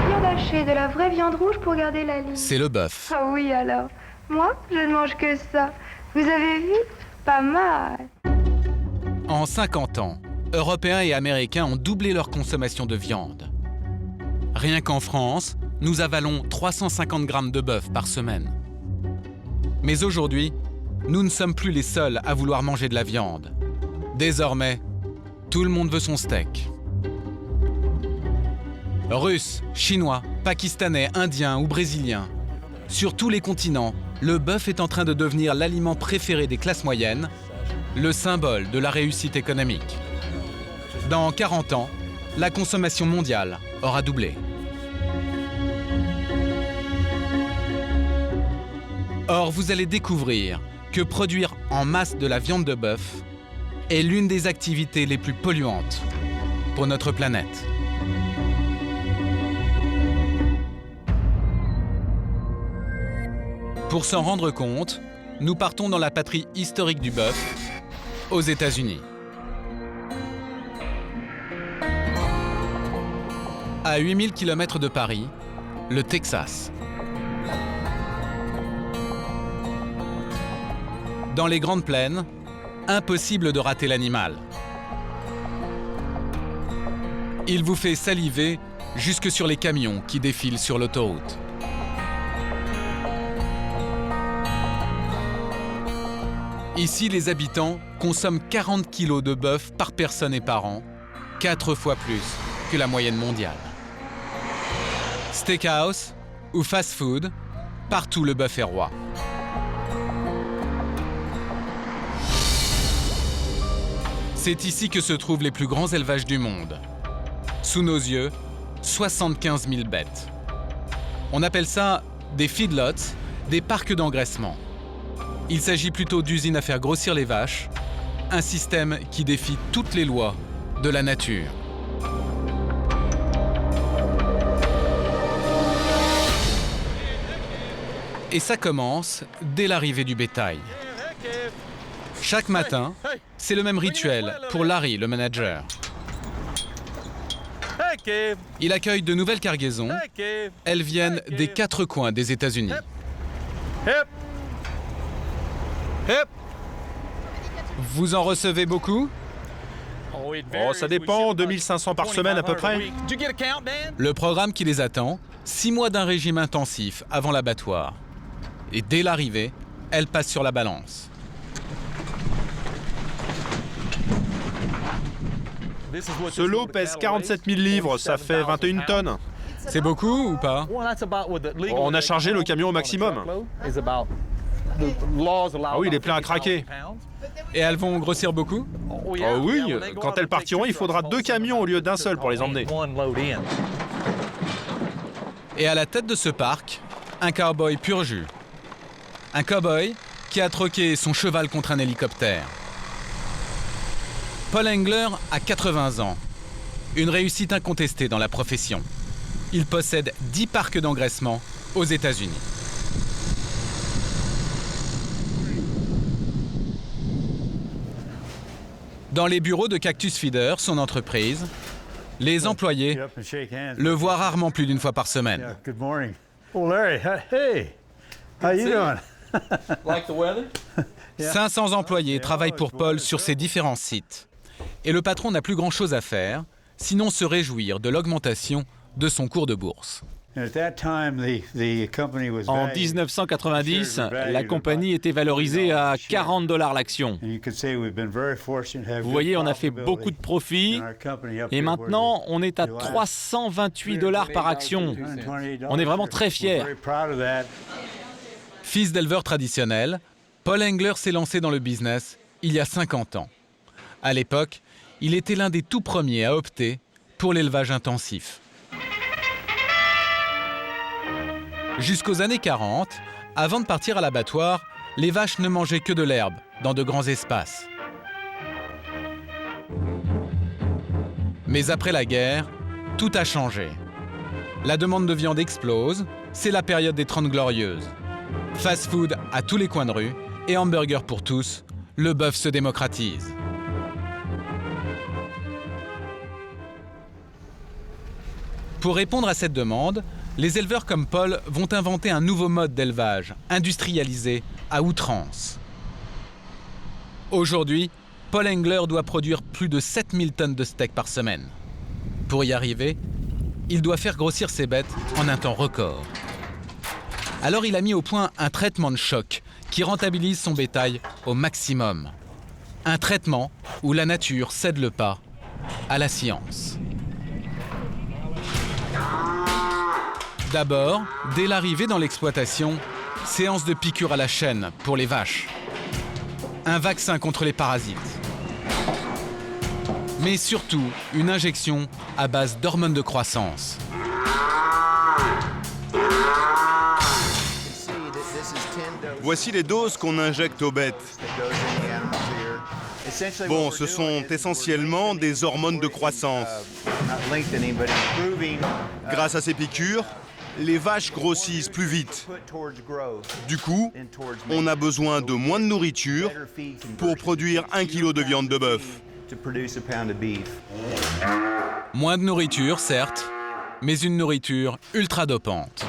viande hachée, de la vraie viande rouge pour garder la ligne. C'est le bœuf. Ah oui alors, moi je ne mange que ça. Vous avez vu? Pas mal. En 50 ans, Européens et Américains ont doublé leur consommation de viande. Rien qu'en France, nous avalons 350 grammes de bœuf par semaine. Mais aujourd'hui, nous ne sommes plus les seuls à vouloir manger de la viande. Désormais, tout le monde veut son steak. Russes, Chinois, Pakistanais, Indiens ou Brésiliens, sur tous les continents, le bœuf est en train de devenir l'aliment préféré des classes moyennes, le symbole de la réussite économique. Dans 40 ans, la consommation mondiale aura doublé. Or, vous allez découvrir que produire en masse de la viande de bœuf est l'une des activités les plus polluantes pour notre planète. Pour s'en rendre compte, nous partons dans la patrie historique du bœuf, aux États-Unis. À 8000 km de Paris, le Texas. Dans les Grandes Plaines, impossible de rater l'animal. Il vous fait saliver jusque sur les camions qui défilent sur l'autoroute. Ici, les habitants consomment 40 kilos de bœuf par personne et par an, 4 fois plus que la moyenne mondiale. Steakhouse ou fast-food, partout le bœuf est roi. C'est ici que se trouvent les plus grands élevages du monde. Sous nos yeux, 75 000 bêtes. On appelle ça des feedlots, des parcs d'engraissement. Il s'agit plutôt d'usines à faire grossir les vaches, un système qui défie toutes les lois de la nature. Et ça commence dès l'arrivée du bétail. Chaque matin, c'est le même rituel pour Larry, le manager. Il accueille de nouvelles cargaisons. Elles viennent des 4 coins des États-Unis. Vous en recevez beaucoup? Oh, ça dépend, 2500 par semaine à peu près. Le programme qui les attend, 6 mois d'un régime intensif avant l'abattoir. Et dès l'arrivée, elle passe sur la balance. Ce lot pèse 47 000 livres, ça fait 21 tonnes. C'est beaucoup ou pas? On a chargé le camion au maximum. Ah oui, il est plein à craquer. Et elles vont grossir beaucoup? Oh oui, quand elles partiront, il faudra 2 camions au lieu d'un seul pour les emmener. Et à la tête de ce parc, un cow-boy pur jus. Un cow-boy qui a troqué son cheval contre un hélicoptère. Paul Engler a 80 ans. Une réussite incontestée dans la profession. Il possède 10 parcs d'engraissement aux États-Unis. Dans les bureaux de Cactus Feeder, son entreprise, les employés le voient rarement plus d'une fois par semaine. 500 employés travaillent pour Paul sur ses différents sites. Et le patron n'a plus grand-chose à faire, sinon se réjouir de l'augmentation de son cours de bourse. En 1990, la compagnie était valorisée à $40 l'action. Vous voyez, on a fait beaucoup de profits et maintenant on est à $328 par action. On est vraiment très fiers. Fils d'éleveur traditionnel, Paul Engler s'est lancé dans le business il y a 50 ans. À l'époque, il était l'un des tout premiers à opter pour l'élevage intensif. Jusqu'aux années 40, avant de partir à l'abattoir, les vaches ne mangeaient que de l'herbe dans de grands espaces. Mais après la guerre, tout a changé. La demande de viande explose, c'est la période des 30 Glorieuses. Fast-food à tous les coins de rue et hamburger pour tous, le bœuf se démocratise. Pour répondre à cette demande, les éleveurs comme Paul vont inventer un nouveau mode d'élevage, industrialisé à outrance. Aujourd'hui, Paul Engler doit produire plus de 7000 tonnes de steak par semaine. Pour y arriver, il doit faire grossir ses bêtes en un temps record. Alors il a mis au point un traitement de choc qui rentabilise son bétail au maximum. Un traitement où la nature cède le pas à la science. D'abord, dès l'arrivée dans l'exploitation, séance de piqûre à la chaîne pour les vaches. Un vaccin contre les parasites. Mais surtout, une injection à base d'hormones de croissance. Voici les doses qu'on injecte aux bêtes. Bon, ce sont essentiellement des hormones de croissance. Grâce à ces piqûres, les vaches grossissent plus vite. Du coup, on a besoin de moins de nourriture pour produire 1 kg de viande de bœuf. Moins de nourriture, certes, mais une nourriture ultra dopante.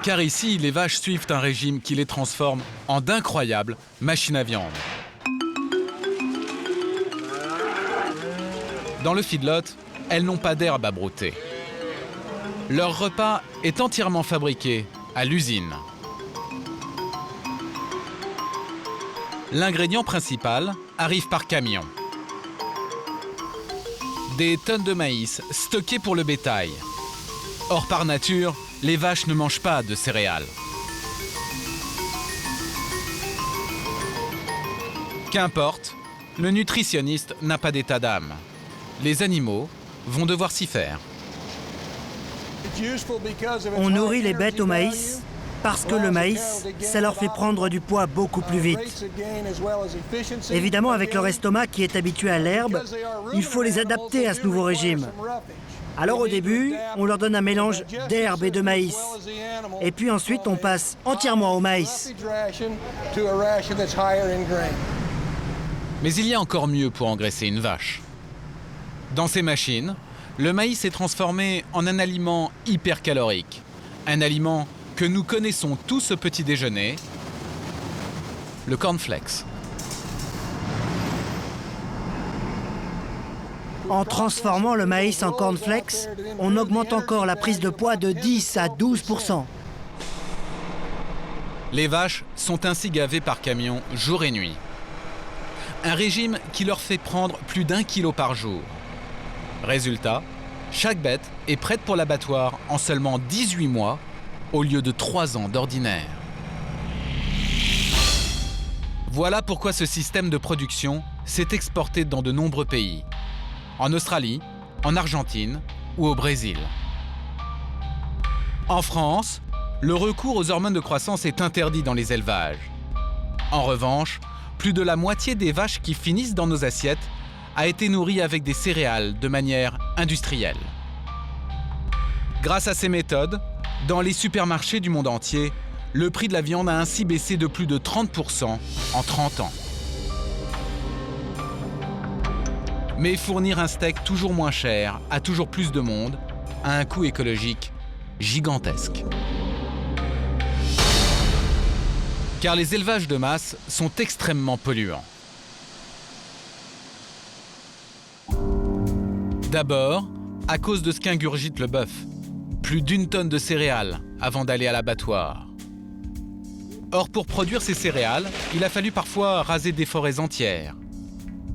Car ici, les vaches suivent un régime qui les transforme en d'incroyables machines à viande. Dans le feedlot, elles n'ont pas d'herbe à brouter. Leur repas est entièrement fabriqué à l'usine. L'ingrédient principal arrive par camion. Des tonnes de maïs stockées pour le bétail. Or, par nature, les vaches ne mangent pas de céréales. Qu'importe, le nutritionniste n'a pas d'état d'âme. Les animaux vont devoir s'y faire. On nourrit les bêtes au maïs parce que le maïs, ça leur fait prendre du poids beaucoup plus vite. Évidemment, avec leur estomac qui est habitué à l'herbe, il faut les adapter à ce nouveau régime. Alors au début, on leur donne un mélange d'herbe et de maïs. Et puis ensuite, on passe entièrement au maïs. Mais il y a encore mieux pour engraisser une vache. Dans ces machines, le maïs est transformé en un aliment hypercalorique. Un aliment que nous connaissons tous au petit déjeuner, le cornflakes. En transformant le maïs en cornflakes, on augmente encore la prise de poids de 10 à 12%. Les vaches sont ainsi gavées par camion jour et nuit. Un régime qui leur fait prendre plus d'1 kilo par jour. Résultat, chaque bête est prête pour l'abattoir en seulement 18 mois au lieu de 3 ans d'ordinaire. Voilà pourquoi ce système de production s'est exporté dans de nombreux pays. En Australie, en Argentine ou au Brésil. En France, le recours aux hormones de croissance est interdit dans les élevages. En revanche, plus de la moitié des vaches qui finissent dans nos assiettes a été nourrie avec des céréales de manière industrielle. Grâce à ces méthodes, dans les supermarchés du monde entier, le prix de la viande a ainsi baissé de plus de 30% en 30 ans. Mais fournir un steak toujours moins cher à toujours plus de monde a un coût écologique gigantesque. Car les élevages de masse sont extrêmement polluants. D'abord, à cause de ce qu'ingurgite le bœuf. Plus d'1 tonne de céréales avant d'aller à l'abattoir. Or, pour produire ces céréales, il a fallu parfois raser des forêts entières,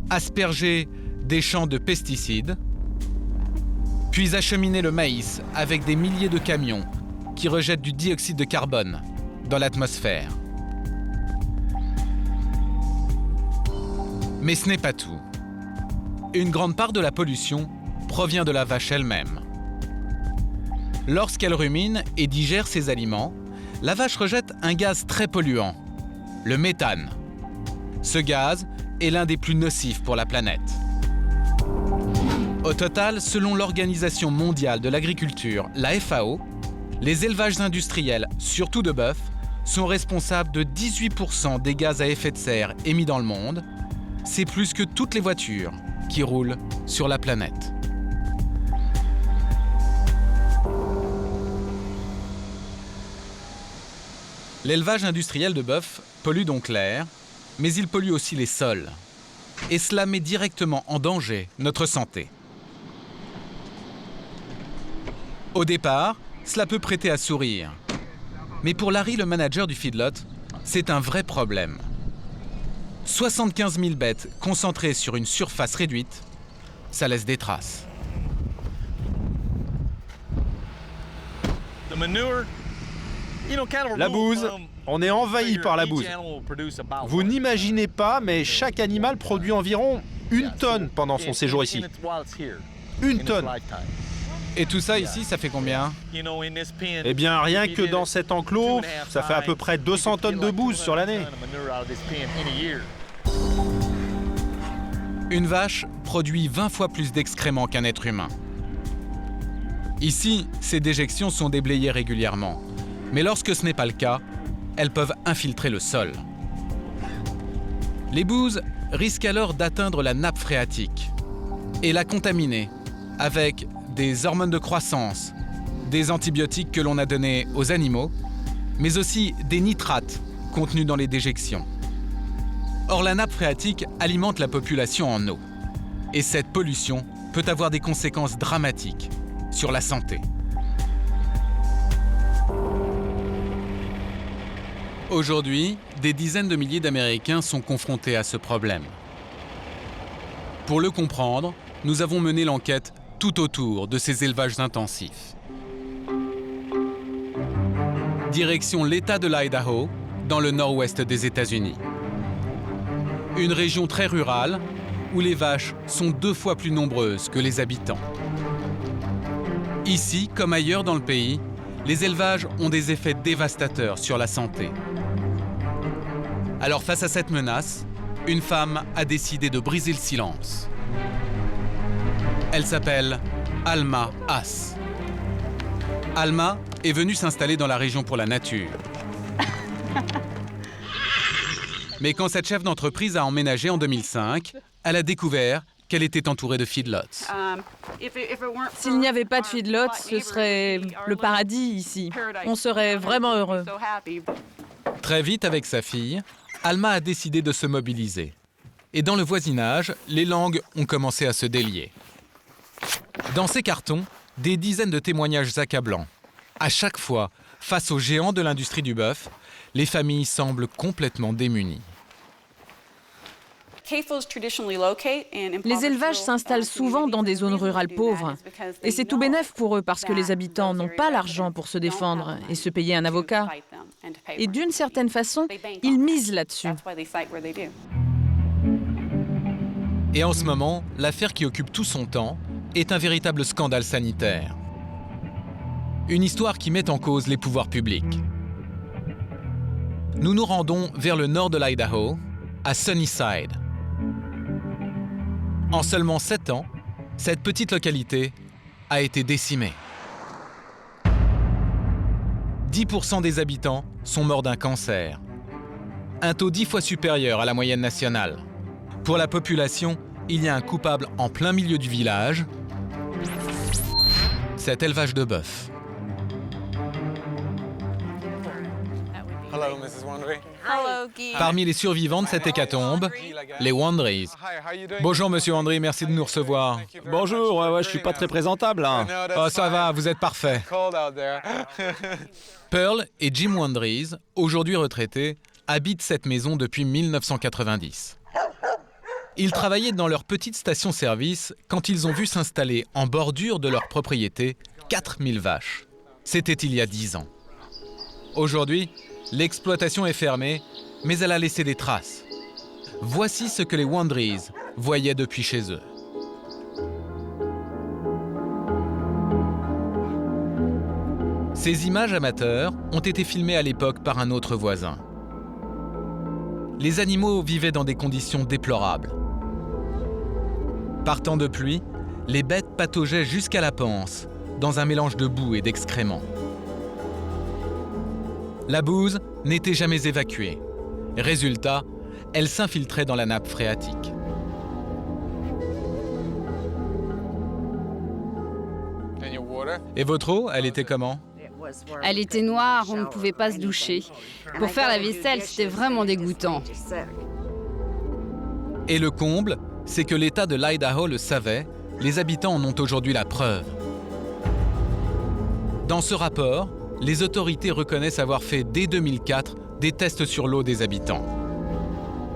asperger des champs de pesticides, puis acheminer le maïs avec des milliers de camions qui rejettent du dioxyde de carbone dans l'atmosphère. Mais ce n'est pas tout. Une grande part de la pollution provient de la vache elle-même. Lorsqu'elle rumine et digère ses aliments, la vache rejette un gaz très polluant, le méthane. Ce gaz est l'un des plus nocifs pour la planète. Au total, selon l'Organisation mondiale de l'agriculture, la FAO, les élevages industriels, surtout de bœuf, sont responsables de 18% des gaz à effet de serre émis dans le monde. C'est plus que toutes les voitures qui roulent sur la planète. L'élevage industriel de bœuf pollue donc l'air, mais il pollue aussi les sols. Et cela met directement en danger notre santé. Au départ, cela peut prêter à sourire. Mais pour Larry, le manager du feedlot, c'est un vrai problème. 75 000 bêtes concentrées sur une surface réduite, ça laisse des traces. La bouse, on est envahi par la bouse. Vous n'imaginez pas, mais chaque animal produit environ 1 tonne pendant son séjour ici. 1 tonne. Et tout ça ici, ça fait combien? Eh bien, rien que dans cet enclos, ça fait à peu près 200 tonnes de bouse sur l'année. Une vache produit 20 fois plus d'excréments qu'un être humain. Ici, ces déjections sont déblayées régulièrement. Mais lorsque ce n'est pas le cas, elles peuvent infiltrer le sol. Les bouses risquent alors d'atteindre la nappe phréatique et la contaminer avec des hormones de croissance, des antibiotiques que l'on a donnés aux animaux, mais aussi des nitrates contenus dans les déjections. Or, la nappe phréatique alimente la population en eau. Et cette pollution peut avoir des conséquences dramatiques sur la santé. Aujourd'hui, des dizaines de milliers d'Américains sont confrontés à ce problème. Pour le comprendre, nous avons mené l'enquête tout autour de ces élevages intensifs. Direction l'État de l'Idaho, dans le nord-ouest des États-Unis. Une région très rurale où les vaches sont 2 fois plus nombreuses que les habitants. Ici, comme ailleurs dans le pays, les élevages ont des effets dévastateurs sur la santé. Alors face à cette menace, une femme a décidé de briser le silence. Elle s'appelle Alma Haas. Alma est venue s'installer dans la région pour la nature. Mais quand cette chef d'entreprise a emménagé en 2005, elle a découvert qu'elle était entourée de feedlots. S'il n'y avait pas de feedlots, ce serait le paradis ici. On serait vraiment heureux. Très vite, avec sa fille, Alma a décidé de se mobiliser. Et dans le voisinage, les langues ont commencé à se délier. Dans ces cartons, des dizaines de témoignages accablants. À chaque fois, face aux géants de l'industrie du bœuf, les familles semblent complètement démunies. Les élevages s'installent souvent dans des zones rurales pauvres. Et c'est tout bénef pour eux parce que les habitants n'ont pas l'argent pour se défendre et se payer un avocat. Et d'une certaine façon, ils misent là-dessus. Et en ce moment, l'affaire qui occupe tout son temps est un véritable scandale sanitaire. Une histoire qui met en cause les pouvoirs publics. Nous nous rendons vers le nord de l'Idaho, à Sunnyside. En seulement 7 ans, cette petite localité a été décimée. 10% des habitants sont morts d'un cancer, un taux 10 fois supérieur à la moyenne nationale. Pour la population, il y a un coupable en plein milieu du village, cet élevage de bœuf. Parmi les survivants de cette hécatombe, les Wandrys. Bonjour Monsieur Wandry, merci de nous recevoir. Bonjour, ouais, je suis pas très présentable. Hein. Oh, ça va, vous êtes parfait. Pearl et Jim Wandrys, aujourd'hui retraités, habitent cette maison depuis 1990. Ils travaillaient dans leur petite station-service quand ils ont vu s'installer en bordure de leur propriété 4000 vaches. C'était il y a 10 ans. Aujourd'hui, l'exploitation est fermée, mais elle a laissé des traces. Voici ce que les Wandrys voyaient depuis chez eux. Ces images amateurs ont été filmées à l'époque par un autre voisin. Les animaux vivaient dans des conditions déplorables. Par temps de pluie, les bêtes pataugeaient jusqu'à la panse, dans un mélange de boue et d'excréments. La bouse n'était jamais évacuée. Résultat, elle s'infiltrait dans la nappe phréatique. Et votre eau, elle était comment ? Elle était noire, on ne pouvait pas se doucher. Pour faire la vaisselle, c'était vraiment dégoûtant. Et le comble, c'est que l'État de l'Idaho le savait, les habitants en ont aujourd'hui la preuve. Dans ce rapport, les autorités reconnaissent avoir fait dès 2004 des tests sur l'eau des habitants.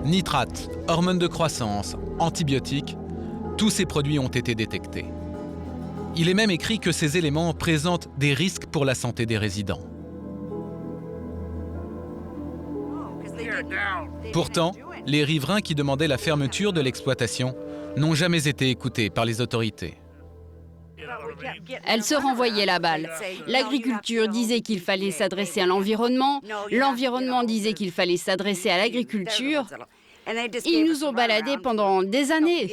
Nitrates, hormones de croissance, antibiotiques, tous ces produits ont été détectés. Il est même écrit que ces éléments présentent des risques pour la santé des résidents. Pourtant, les riverains qui demandaient la fermeture de l'exploitation n'ont jamais été écoutés par les autorités. Elle se renvoyait la balle. L'agriculture disait qu'il fallait s'adresser à l'environnement, l'environnement disait qu'il fallait s'adresser à l'agriculture. Ils nous ont baladés pendant des années.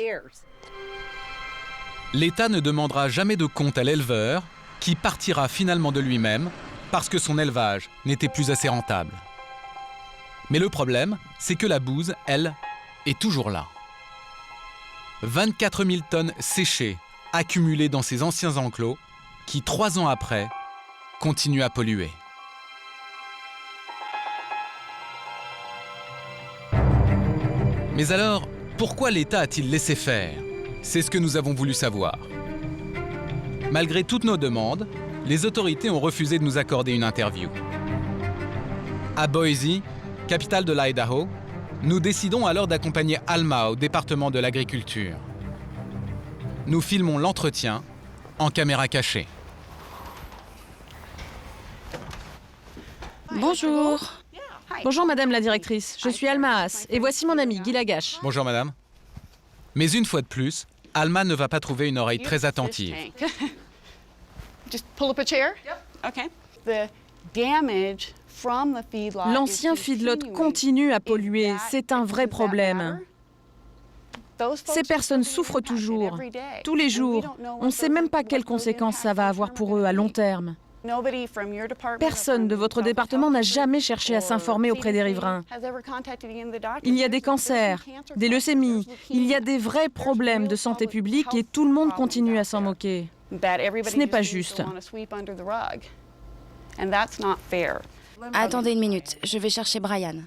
L'État ne demandera jamais de compte à l'éleveur, qui partira finalement de lui-même parce que son élevage n'était plus assez rentable. Mais le problème, c'est que la bouse, elle, est toujours là. 24 000 tonnes séchées, accumulées dans ces anciens enclos, qui, 3 ans après, continuent à polluer. Mais alors, pourquoi l'État a-t-il laissé faire ? C'est ce que nous avons voulu savoir. Malgré toutes nos demandes, les autorités ont refusé de nous accorder une interview. À Boise, capitale de l'Idaho, nous décidons alors d'accompagner Alma au département de l'agriculture. Nous filmons l'entretien en caméra cachée. Bonjour. Bonjour Madame la directrice, je suis Alma Haas et voici mon ami Guy Lagache. Bonjour Madame. Mais une fois de plus, Alma ne va pas trouver une oreille très attentive. L'ancien feedlot continue à polluer, c'est un vrai problème. Ces personnes souffrent toujours, tous les jours. On ne sait même pas quelles conséquences ça va avoir pour eux à long terme. Personne de votre département n'a jamais cherché à s'informer auprès des riverains. Il y a des cancers, des leucémies, il y a des vrais problèmes de santé publique et tout le monde continue à s'en moquer. Ce n'est pas juste. Attendez une minute, je vais chercher Brian.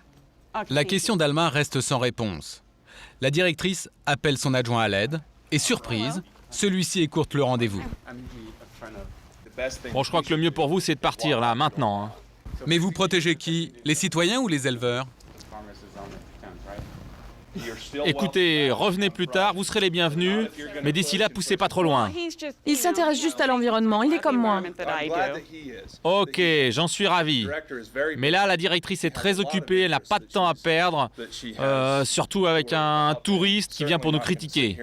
La question d'Alma reste sans réponse. La directrice appelle son adjoint à l'aide et, surprise, celui-ci écourte le rendez-vous. Bon, je crois que le mieux pour vous, c'est de partir, là, maintenant. Hein. Mais vous protégez qui? Les citoyens ou les éleveurs? Écoutez, revenez plus tard, vous serez les bienvenus, mais d'ici là, poussez pas trop loin. Il s'intéresse juste à l'environnement, il est comme moi. Ok, j'en suis ravi. Mais là, la directrice est très occupée, elle n'a pas de temps à perdre, surtout avec un touriste qui vient pour nous critiquer.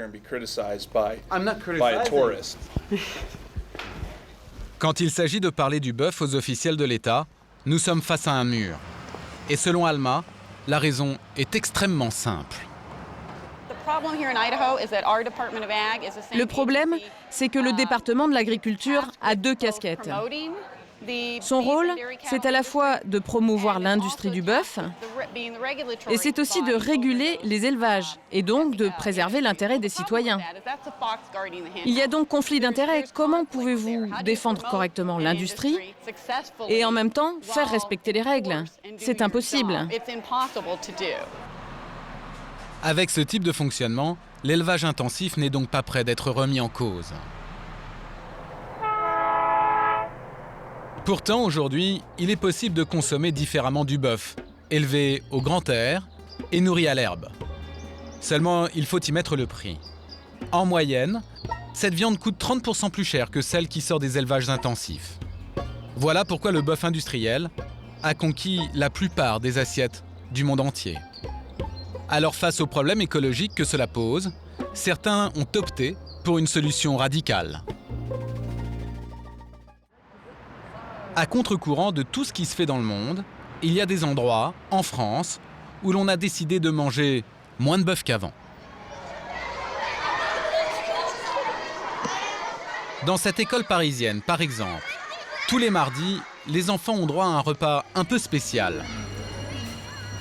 Quand il s'agit de parler du bœuf aux officiels de l'État, nous sommes face à un mur. Et selon Alma, la raison est extrêmement simple. Le problème, c'est que le département de l'agriculture a 2 casquettes. Son rôle, c'est à la fois de promouvoir l'industrie du bœuf et c'est aussi de réguler les élevages et donc de préserver l'intérêt des citoyens. Il y a donc conflit d'intérêts. Comment pouvez-vous défendre correctement l'industrie et en même temps faire respecter les règles? C'est impossible. Avec ce type de fonctionnement, l'élevage intensif n'est donc pas prêt d'être remis en cause. Pourtant, aujourd'hui, il est possible de consommer différemment du bœuf, élevé au grand air et nourri à l'herbe. Seulement, il faut y mettre le prix. En moyenne, cette viande coûte 30% plus cher que celle qui sort des élevages intensifs. Voilà pourquoi le bœuf industriel a conquis la plupart des assiettes du monde entier. Alors, face aux problèmes écologiques que cela pose, certains ont opté pour une solution radicale. À contre-courant de tout ce qui se fait dans le monde, il y a des endroits, en France, où l'on a décidé de manger moins de bœuf qu'avant. Dans cette école parisienne, par exemple, tous les mardis, les enfants ont droit à un repas un peu spécial.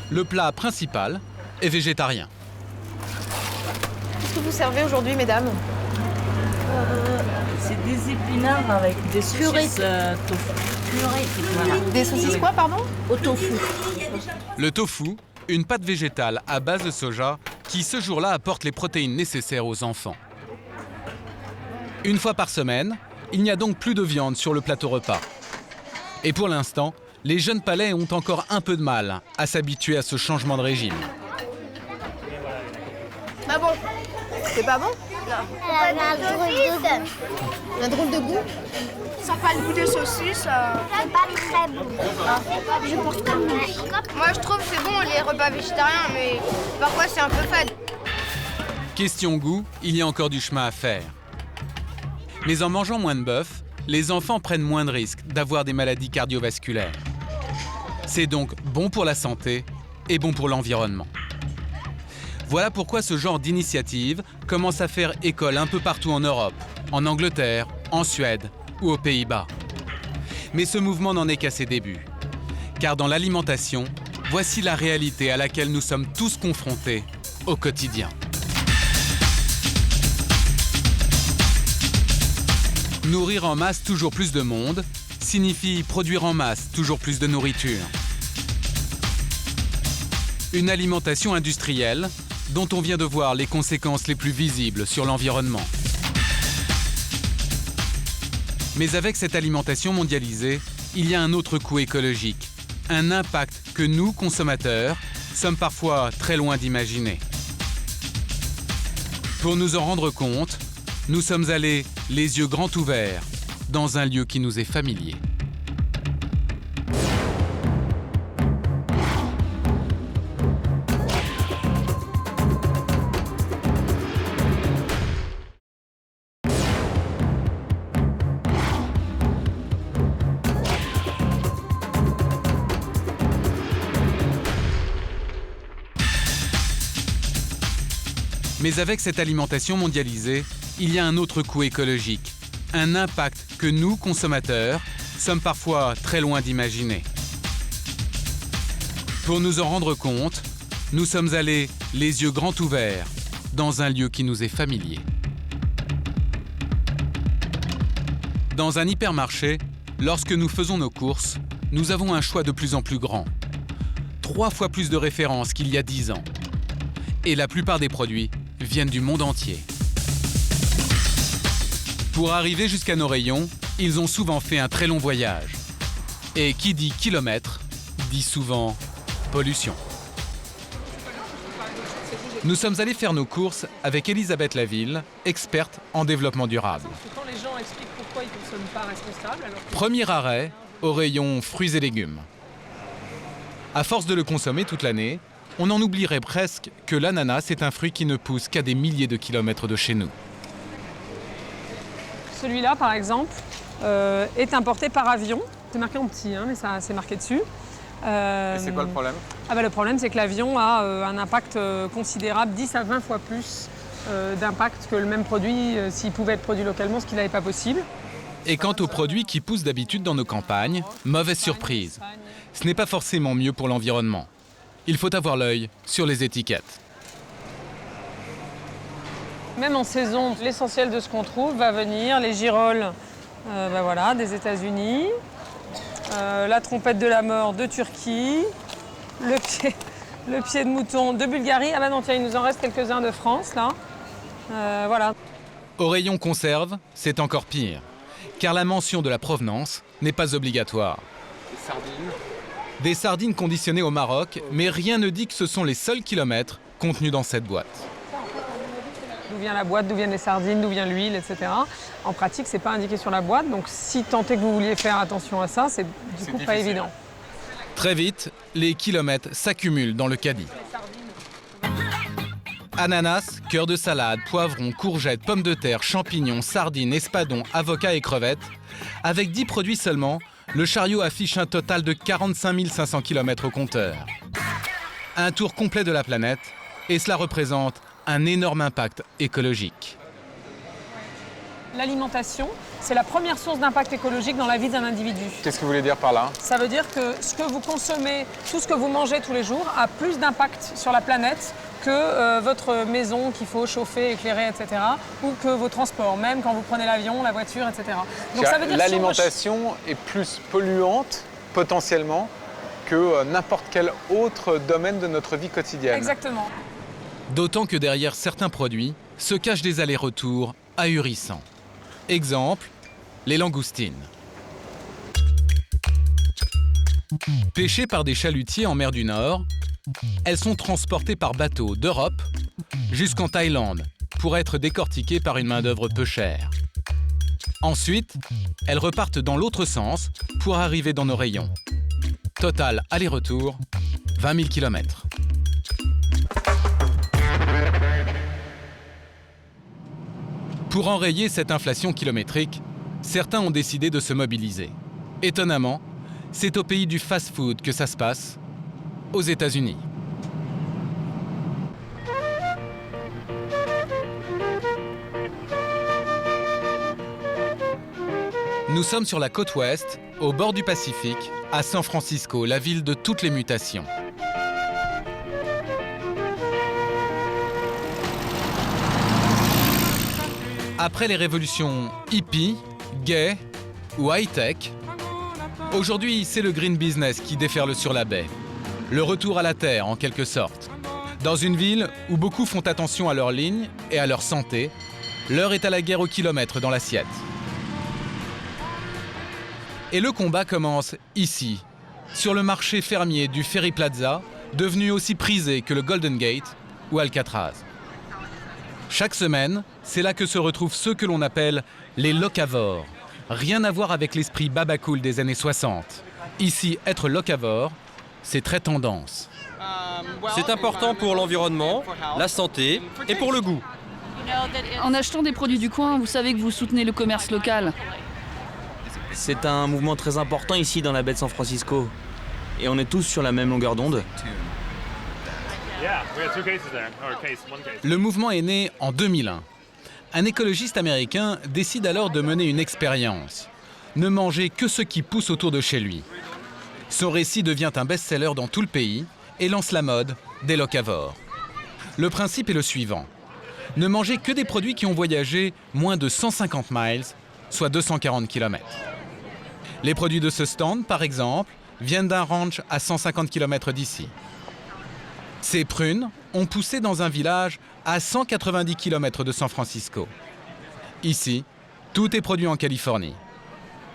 Le plat principal est végétarien. Qu'est-ce que vous servez aujourd'hui, mesdames? C'est des épinards avec des saucisses tofu. Voilà. Des saucisses quoi, pardon? Au tofu. Le tofu, une pâte végétale à base de soja qui, ce jour-là, apporte les protéines nécessaires aux enfants. Une fois par semaine, il n'y a donc plus de viande sur le plateau repas. Et pour l'instant, les jeunes palais ont encore un peu de mal à s'habituer à ce changement de régime. Ah bon? C'est pas bon? Un drôle de goût. Ça n'a pas le goût de saucisse. C'est pas très bon. Je pense comme moi, je trouve que c'est bon les repas végétariens, mais parfois c'est un peu fade. Question goût, il y a encore du chemin à faire. Mais en mangeant moins de bœuf, les enfants prennent moins de risques d'avoir des maladies cardiovasculaires. C'est donc bon pour la santé et bon pour l'environnement. Voilà pourquoi ce genre d'initiative commence à faire école un peu partout en Europe, en Angleterre, en Suède ou aux Pays-Bas. Mais ce mouvement n'en est qu'à ses débuts. Car dans l'alimentation, voici la réalité à laquelle nous sommes tous confrontés au quotidien. Nourrir en masse toujours plus de monde signifie produire en masse toujours plus de nourriture. Une alimentation industrielle dont on vient de voir les conséquences les plus visibles sur l'environnement. Mais avec cette alimentation mondialisée, il y a un autre coût écologique, un impact que nous, consommateurs, sommes parfois très loin d'imaginer. Pour nous en rendre compte, nous sommes allés les yeux grands ouverts dans un lieu qui nous est familier. Mais avec cette alimentation mondialisée, il y a un autre coût écologique, un impact que nous, consommateurs, sommes parfois très loin d'imaginer. Pour nous en rendre compte, nous sommes allés les yeux grands ouverts dans un lieu qui nous est familier. Dans un hypermarché, lorsque nous faisons nos courses, nous avons un choix de plus en plus grand. 3 fois plus de références qu'il y a 10 ans. Et la plupart des produits viennent du monde entier. Pour arriver jusqu'à nos rayons, ils ont souvent fait un très long voyage. Et qui dit kilomètre, dit souvent pollution. Nous sommes allés faire nos courses avec Elisabeth Laville, experte en développement durable. Quand les gens expliquent pourquoi ils ne consomment pas responsable, alors... Premier arrêt au rayon fruits et légumes. À force de le consommer toute l'année, on en oublierait presque que l'ananas est un fruit qui ne pousse qu'à des milliers de kilomètres de chez nous. Celui-là, par exemple, est importé par avion. C'est marqué en petit, hein, mais ça c'est marqué dessus. Et c'est quoi le problème? Le problème, c'est que l'avion a un impact considérable, 10 à 20 fois plus d'impact que le même produit s'il pouvait être produit localement, ce qui n'était pas possible. Et quant aux produits qui poussent d'habitude dans nos campagnes, mauvaise surprise. Ce n'est pas forcément mieux pour l'environnement. Il faut avoir l'œil sur les étiquettes. Même en saison, l'essentiel de ce qu'on trouve va venir, les girolles voilà, des États-Unis, la trompette de la mort de Turquie, le pied de mouton de Bulgarie. Ah bah non, tiens, il nous en reste quelques-uns de France, là. Voilà. Au rayon conserve, c'est encore pire, car la mention de la provenance n'est pas obligatoire. Des sardines. Des sardines conditionnées au Maroc, mais rien ne dit que ce sont les seuls kilomètres contenus dans cette boîte. D'où vient la boîte, d'où viennent les sardines, d'où vient l'huile, etc. En pratique, c'est pas indiqué sur la boîte, donc si tant est que vous vouliez faire attention à ça, c'est du coup pas évident. Très vite, les kilomètres s'accumulent dans le caddie. Ananas, cœur de salade, poivrons, courgettes, pommes de terre, champignons, sardines, espadons, avocats et crevettes. Avec 10 produits seulement, le chariot affiche un total de 45 500 km au compteur. Un tour complet de la planète, et cela représente un énorme impact écologique. L'alimentation, c'est la première source d'impact écologique dans la vie d'un individu. Qu'est-ce que vous voulez dire par là? Ça veut dire que ce que vous consommez, tout ce que vous mangez tous les jours, a plus d'impact sur la planète que votre maison qu'il faut chauffer, éclairer, etc. ou que vos transports, même quand vous prenez l'avion, la voiture, etc. Donc ça veut dire l'alimentation est plus polluante, potentiellement, que n'importe quel autre domaine de notre vie quotidienne. Exactement. D'autant que derrière certains produits se cachent des allers-retours ahurissants. Exemple, les langoustines. Pêchées par des chalutiers en mer du Nord, elles sont transportées par bateau d'Europe jusqu'en Thaïlande pour être décortiquées par une main-d'œuvre peu chère. Ensuite, elles repartent dans l'autre sens pour arriver dans nos rayons. Total aller-retour, 20 000 km. Pour enrayer cette inflation kilométrique, certains ont décidé de se mobiliser. Étonnamment, c'est au pays du fast-food que ça se passe, aux États-Unis. Nous sommes sur la côte ouest, au bord du Pacifique, à San Francisco, la ville de toutes les mutations. Après les révolutions hippie, gay ou high-tech, aujourd'hui c'est le green business qui déferle sur la baie. Le retour à la terre en quelque sorte. Dans une ville où beaucoup font attention à leur ligne et à leur santé, l'heure est à la guerre au kilomètre dans l'assiette. Et le combat commence ici, sur le marché fermier du Ferry Plaza, devenu aussi prisé que le Golden Gate ou Alcatraz. Chaque semaine, c'est là que se retrouvent ceux que l'on appelle les locavores. Rien à voir avec l'esprit babacool des années 60. Ici, être locavore, c'est très tendance. C'est important pour l'environnement, la santé et pour le goût. En achetant des produits du coin, vous savez que vous soutenez le commerce local. C'est un mouvement très important ici dans la baie de San Francisco. Et on est tous sur la même longueur d'onde. Le mouvement est né en 2001. Un écologiste américain décide alors de mener une expérience. Ne manger que ce qui pousse autour de chez lui. Son récit devient un best-seller dans tout le pays et lance la mode des locavores. Le principe est le suivant. Ne manger que des produits qui ont voyagé moins de 150 miles, soit 240 km. Les produits de ce stand, par exemple, viennent d'un ranch à 150 km d'ici. Ces prunes ont poussé dans un village à 190 km de San Francisco. Ici, tout est produit en Californie.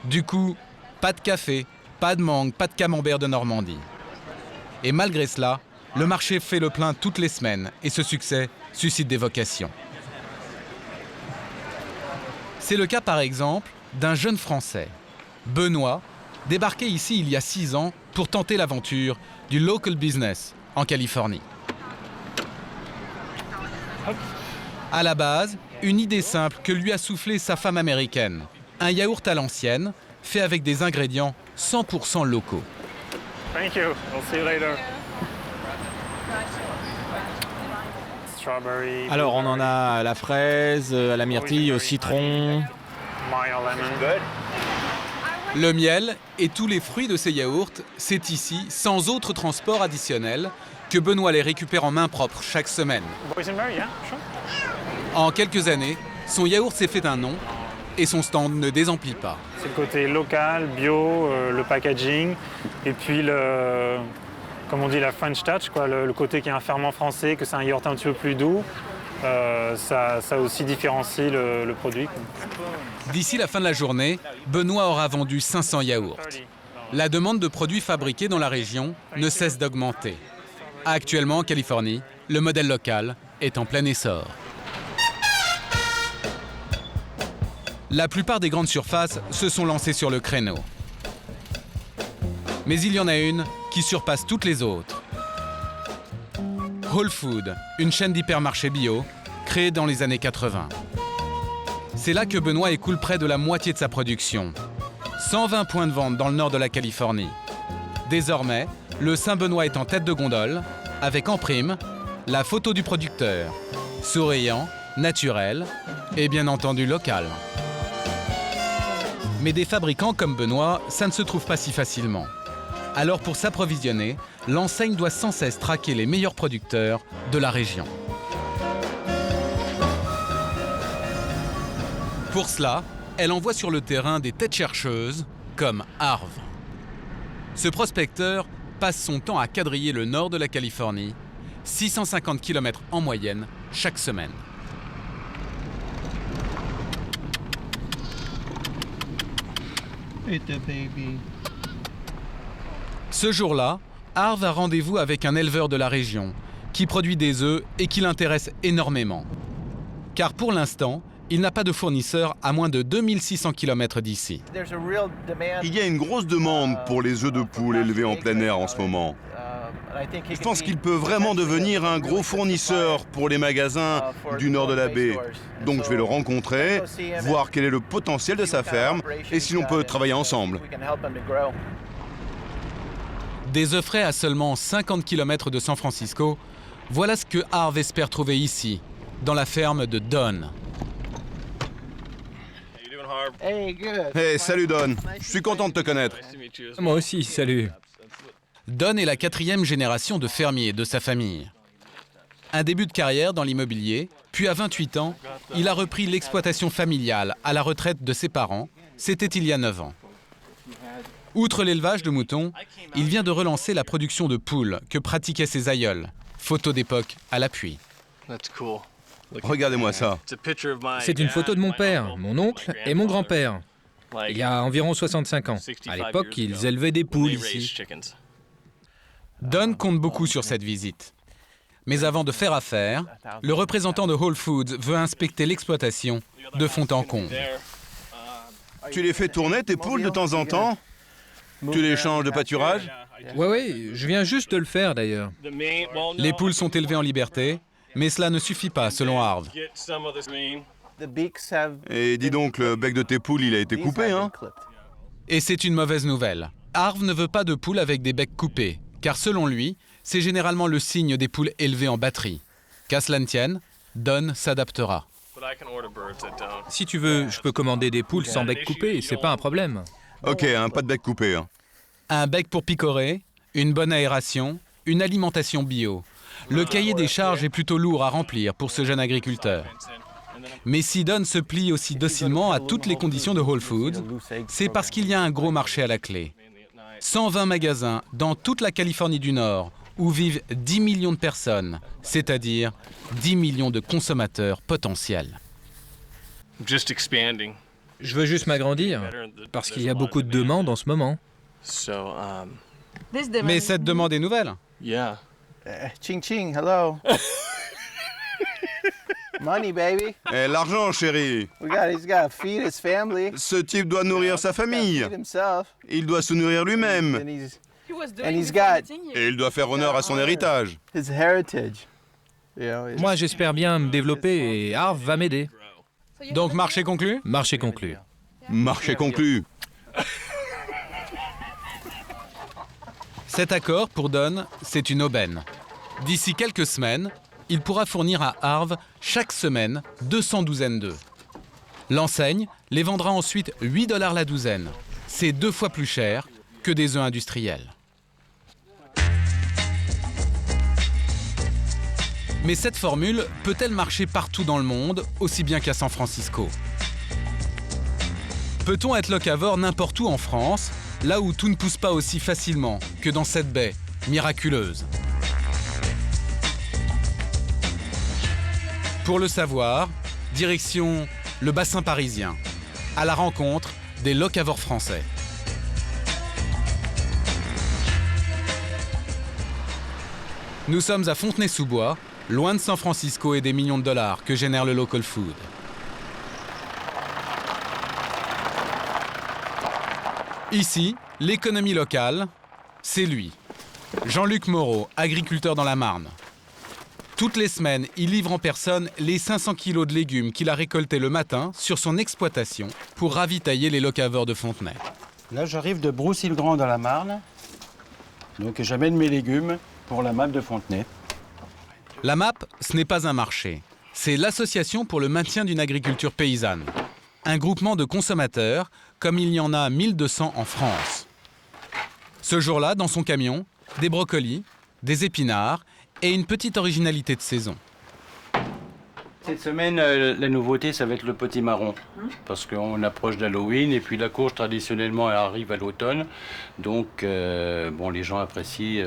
Du coup, pas de café, Pas de mangue, pas de camembert de Normandie. Et malgré cela, le marché fait le plein toutes les semaines et ce succès suscite des vocations. C'est le cas par exemple d'un jeune Français, Benoît, débarqué ici il y a 6 ans pour tenter l'aventure du local business en Californie. À la base, une idée simple que lui a soufflé sa femme américaine. Un yaourt à l'ancienne, fait avec des ingrédients 100% locaux. Thank you. We'll see you later. Alors on en a à la fraise, à la myrtille, au citron. Le miel et tous les fruits de ces yaourts, c'est ici, sans autre transport additionnel, que Benoît les récupère en main propre chaque semaine. En quelques années, son yaourt s'est fait un nom et son stand ne désemplit pas. C'est le côté local, bio, le packaging et puis comme on dit, la French touch, quoi, le côté qui est un ferment français, que c'est un yaourt un petit peu plus doux. Ça aussi différencie le produit. D'ici la fin de la journée, Benoît aura vendu 500 yaourts. La demande de produits fabriqués dans la région ne cesse d'augmenter. Actuellement, en Californie, le modèle local est en plein essor. La plupart des grandes surfaces se sont lancées sur le créneau. Mais il y en a une qui surpasse toutes les autres. Whole Foods, une chaîne d'hypermarchés bio, créée dans les années 80. C'est là que Benoît écoule près de la moitié de sa production. 120 points de vente dans le nord de la Californie. Désormais, le Saint-Benoît est en tête de gondole, avec en prime la photo du producteur, souriant, naturel et bien entendu local. Mais des fabricants comme Benoît, ça ne se trouve pas si facilement. Alors pour s'approvisionner, l'enseigne doit sans cesse traquer les meilleurs producteurs de la région. Pour cela, elle envoie sur le terrain des têtes chercheuses comme Harve. Ce prospecteur passe son temps à quadriller le nord de la Californie, 650 km en moyenne chaque semaine. Ce jour-là, Harve a rendez-vous avec un éleveur de la région qui produit des œufs et qui l'intéresse énormément. Car pour l'instant, il n'a pas de fournisseur à moins de 2600 km d'ici. Il y a une grosse demande pour les œufs de poule élevés en plein air en ce moment. Je pense qu'il peut vraiment devenir un gros fournisseur pour les magasins du nord de la baie. Donc je vais le rencontrer, voir quel est le potentiel de sa ferme et si l'on peut travailler ensemble. Des œufs frais à seulement 50 km de San Francisco, voilà ce que Harve espère trouver ici, dans la ferme de Don. Hey, salut Don, je suis content de te connaître. Moi aussi, salut. Don est la 4e génération de fermier de sa famille. Un début de carrière dans l'immobilier, puis à 28 ans, il a repris l'exploitation familiale à la retraite de ses parents. C'était il y a 9 ans. Outre l'élevage de moutons, il vient de relancer la production de poules que pratiquaient ses aïeuls. Photo d'époque à l'appui. Regardez-moi ça. C'est une photo de mon père, mon oncle et mon grand-père. Il y a environ 65 ans. À l'époque, ils élevaient des poules ici. Don compte beaucoup sur cette visite. Mais avant de faire affaire, le représentant de Whole Foods veut inspecter l'exploitation de fond en comble. Tu les fais tourner, tes poules, de temps en temps? Tu les changes de pâturage? Oui, je viens juste de le faire d'ailleurs. Les poules sont élevées en liberté, mais cela ne suffit pas selon Harve. Et dis donc, le bec de tes poules, il a été coupé, hein? Et c'est une mauvaise nouvelle. Harve ne veut pas de poules avec des becs coupés, car selon lui, c'est généralement le signe des poules élevées en batterie. Qu'à cela ne tienne, Don s'adaptera. Si tu veux, je peux commander des poules sans bec coupé, c'est pas un problème. Ok, pas de bec coupé. Hein. Un bec pour picorer, une bonne aération, une alimentation bio. Le cahier des charges est plutôt lourd à remplir pour ce jeune agriculteur. Mais si Don se plie aussi docilement à toutes les conditions de Whole Foods, c'est parce qu'il y a un gros marché à la clé. 120 magasins dans toute la Californie du Nord où vivent 10 millions de personnes, c'est-à-dire 10 millions de consommateurs potentiels. Je veux juste m'agrandir, parce qu'il y a beaucoup de demandes en ce moment. Mais cette demande est nouvelle. Ching ching, hello. Money, baby. Eh, l'argent, chérie. He's got to feed his family. Ce type doit nourrir sa famille. Il doit se nourrir lui-même. And he's got Et il doit faire honneur à son héritage. his heritage. Moi, j'espère bien me développer et Harv va m'aider. Donc marché conclu? Marché conclu. Marché conclu. Cet accord, pour Don, c'est une aubaine. D'ici quelques semaines, il pourra fournir à Harv chaque semaine 200 douzaines d'œufs. L'enseigne les vendra ensuite 8 $ la douzaine. C'est 2 fois plus cher que des œufs industriels. Mais cette formule peut-elle marcher partout dans le monde, aussi bien qu'à San Francisco? Peut-on être locavore n'importe où en France, là où tout ne pousse pas aussi facilement que dans cette baie miraculeuse? Pour le savoir, direction le bassin parisien, à la rencontre des locavores français. Nous sommes à Fontenay-sous-Bois, loin de San Francisco et des millions de dollars que génère le local food. Ici, l'économie locale, c'est lui. Jean-Luc Moreau, agriculteur dans la Marne. Toutes les semaines, il livre en personne les 500 kilos de légumes qu'il a récoltés le matin sur son exploitation pour ravitailler les locavores de Fontenay. Là, j'arrive de Broussy-le-Grand dans la Marne. Donc, j'amène mes légumes pour la MAP de Fontenay. La MAP, ce n'est pas un marché. C'est l'Association pour le maintien d'une agriculture paysanne. Un groupement de consommateurs, comme il y en a 1200 en France. Ce jour-là, dans son camion, des brocolis, des épinards et une petite originalité de saison. Cette semaine, la nouveauté, ça va être le potimarron. Parce qu'on approche d'Halloween et puis la courge, traditionnellement, elle arrive à l'automne. Donc, les gens apprécient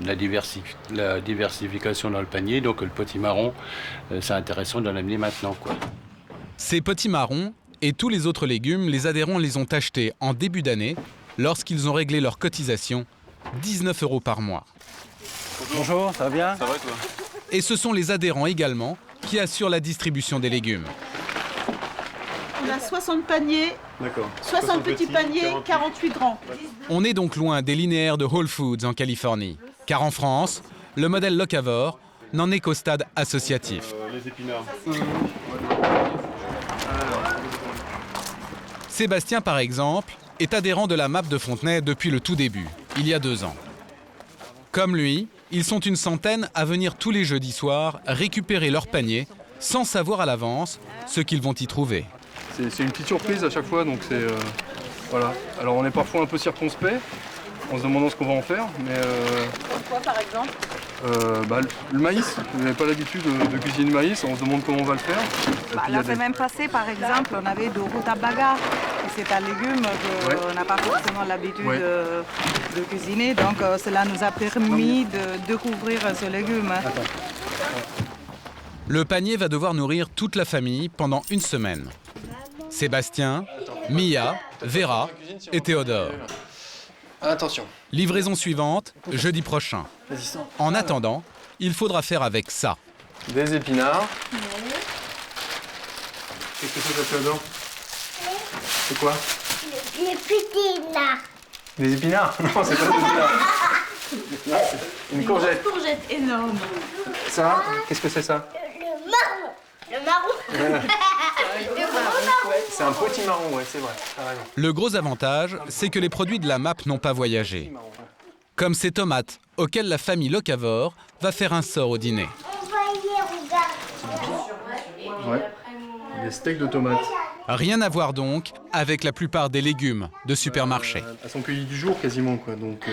la diversification dans le panier. Donc, le potimarron, c'est intéressant d'en amener maintenant, quoi. Ces potimarrons et tous les autres légumes, les adhérents les ont achetés en début d'année lorsqu'ils ont réglé leur cotisation, 19 € par mois. Bonjour, ça va bien? Ça va, toi? Et ce sont les adhérents également qui assurent la distribution des légumes. On a 60 paniers, 60 petits paniers, 48 grands. On est donc loin des linéaires de Whole Foods en Californie. Car en France, le modèle locavore n'en est qu'au stade associatif. Les épinards. Sébastien, par exemple, est adhérent de la MAP de Fontenay depuis le tout début, il y a 2 ans. Comme lui, ils sont une centaine à venir tous les jeudis soirs récupérer leur panier sans savoir à l'avance ce qu'ils vont y trouver. C'est une petite surprise à chaque fois, donc c'est... voilà. Alors on est parfois un peu circonspect en se demandant ce qu'on va en faire, mais... Quoi par exemple? Le maïs, vous n'avez pas l'habitude de cuisiner le maïs, on se demande comment on va le faire. La semaine passée, par exemple, on avait de rutabaga. C'est un légume qu'on n'a pas forcément l'habitude de cuisiner, donc cela nous a permis de découvrir ce légume. Le panier va devoir nourrir toute la famille pendant une semaine. Sébastien, Mia, Vera et Théodore. Attention. Livraison suivante, jeudi prochain. En attendant, il faudra faire avec ça. Des épinards. Qu'est-ce que c'est, Théodore? C'est quoi? Les petits épinards. Des épinards? Non, c'est pas des épinards. Une courgette. Une courgette énorme. Ça, qu'est-ce que c'est ça? Le marron. Le marron. C'est un potimarron, ouais, c'est vrai. Le gros avantage, c'est que les produits de la MAP n'ont pas voyagé. Comme ces tomates, auxquelles la famille locavore va faire un sort au dîner. Ouais, des steaks de tomates. Rien à voir donc avec la plupart des légumes de supermarché. Elles sont cueillies du jour quasiment, quoi. Donc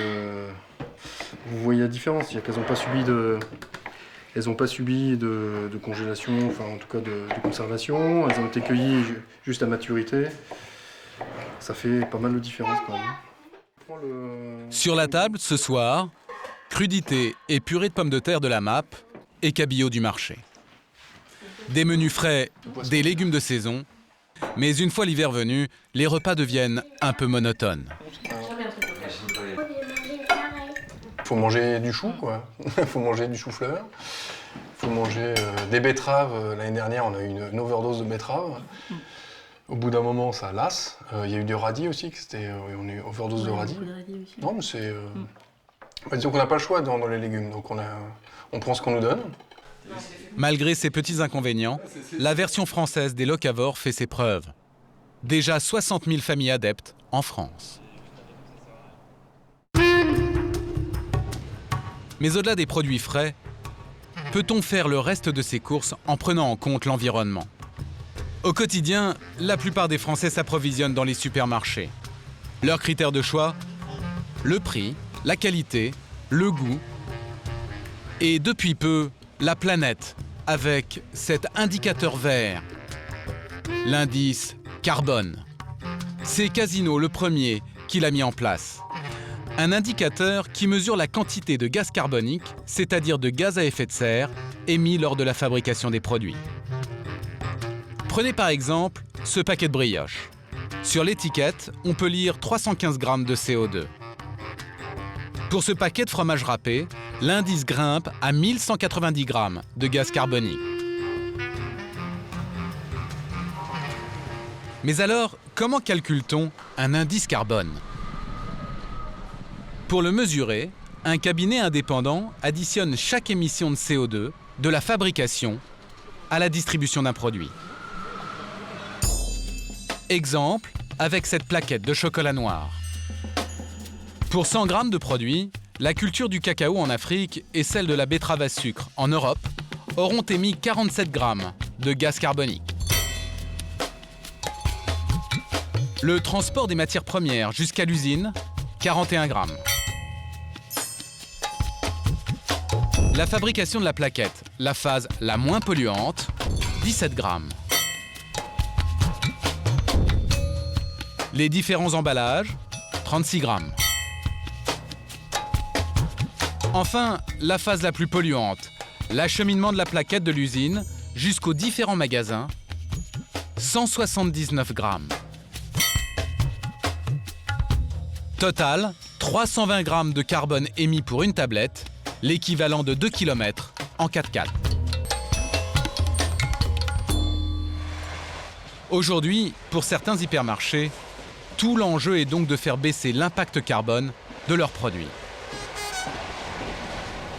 vous voyez la différence, c'est-à-dire qu'elles n'ont pas subi de... Elles n'ont pas subi de congélation, enfin en tout cas de conservation. Elles ont été cueillies juste à maturité. Ça fait pas mal de différence quand même. Sur la table, ce soir, crudité et purée de pommes de terre de la MAP et cabillaud du marché. Des menus frais, des légumes de saison. Mais une fois l'hiver venu, les repas deviennent un peu monotones. faut manger du chou, quoi. Il faut manger du chou-fleur. Il faut manger des betteraves. L'année dernière, on a eu une overdose de betteraves. Au bout d'un moment, ça lasse. Il y a eu du radis aussi, on a eu overdose de radis. Non, mais c'est... disons qu'on n'a pas le choix dans les légumes, donc on prend ce qu'on nous donne. Malgré ces petits inconvénients, la version française des locavores fait ses preuves. Déjà 60 000 familles adeptes en France. Mais au-delà des produits frais, peut-on faire le reste de ses courses en prenant en compte l'environnement ? Au quotidien, la plupart des Français s'approvisionnent dans les supermarchés. Leurs critères de choix ? Le prix, la qualité, le goût et depuis peu, la planète avec cet indicateur vert, l'indice carbone. C'est Casino le premier qui l'a mis en place. Un indicateur qui mesure la quantité de gaz carbonique, c'est-à-dire de gaz à effet de serre, émis lors de la fabrication des produits. Prenez par exemple ce paquet de brioches. Sur l'étiquette, on peut lire 315 grammes de CO2. Pour ce paquet de fromage râpé, l'indice grimpe à 1190 grammes de gaz carbonique. Mais alors, comment calcule-t-on un indice carbone ? Pour le mesurer, un cabinet indépendant additionne chaque émission de CO2 de la fabrication à la distribution d'un produit. Exemple avec cette plaquette de chocolat noir. Pour 100 grammes de produit, la culture du cacao en Afrique et celle de la betterave à sucre en Europe auront émis 47 grammes de gaz carbonique. Le transport des matières premières jusqu'à l'usine, 41 grammes. La fabrication de la plaquette, la phase la moins polluante, 17 grammes. Les différents emballages, 36 grammes. Enfin, la phase la plus polluante, l'acheminement de la plaquette de l'usine jusqu'aux différents magasins, 179 grammes. Total, 320 grammes de carbone émis pour une tablette, l'équivalent de 2 km en 4x4. Aujourd'hui, pour certains hypermarchés, tout l'enjeu est donc de faire baisser l'impact carbone de leurs produits.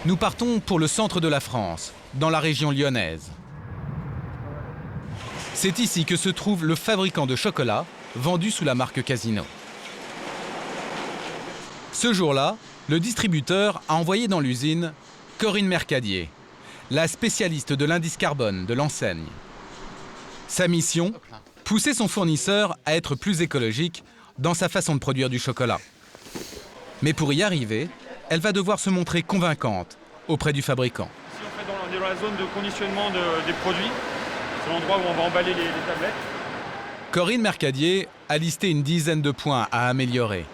Nous partons pour le centre de la France, dans la région lyonnaise. C'est ici que se trouve le fabricant de chocolat, vendu sous la marque Casino. Ce jour-là, le distributeur a envoyé dans l'usine Corinne Mercadier, la spécialiste de l'indice carbone de l'enseigne. Sa mission ? Pousser son fournisseur à être plus écologique dans sa façon de produire du chocolat. Mais pour y arriver, elle va devoir se montrer convaincante auprès du fabricant. Ici, on est dans la zone de conditionnement des produits. C'est l'endroit où on va emballer les tablettes. Corinne Mercadier a listé une dizaine de points à améliorer.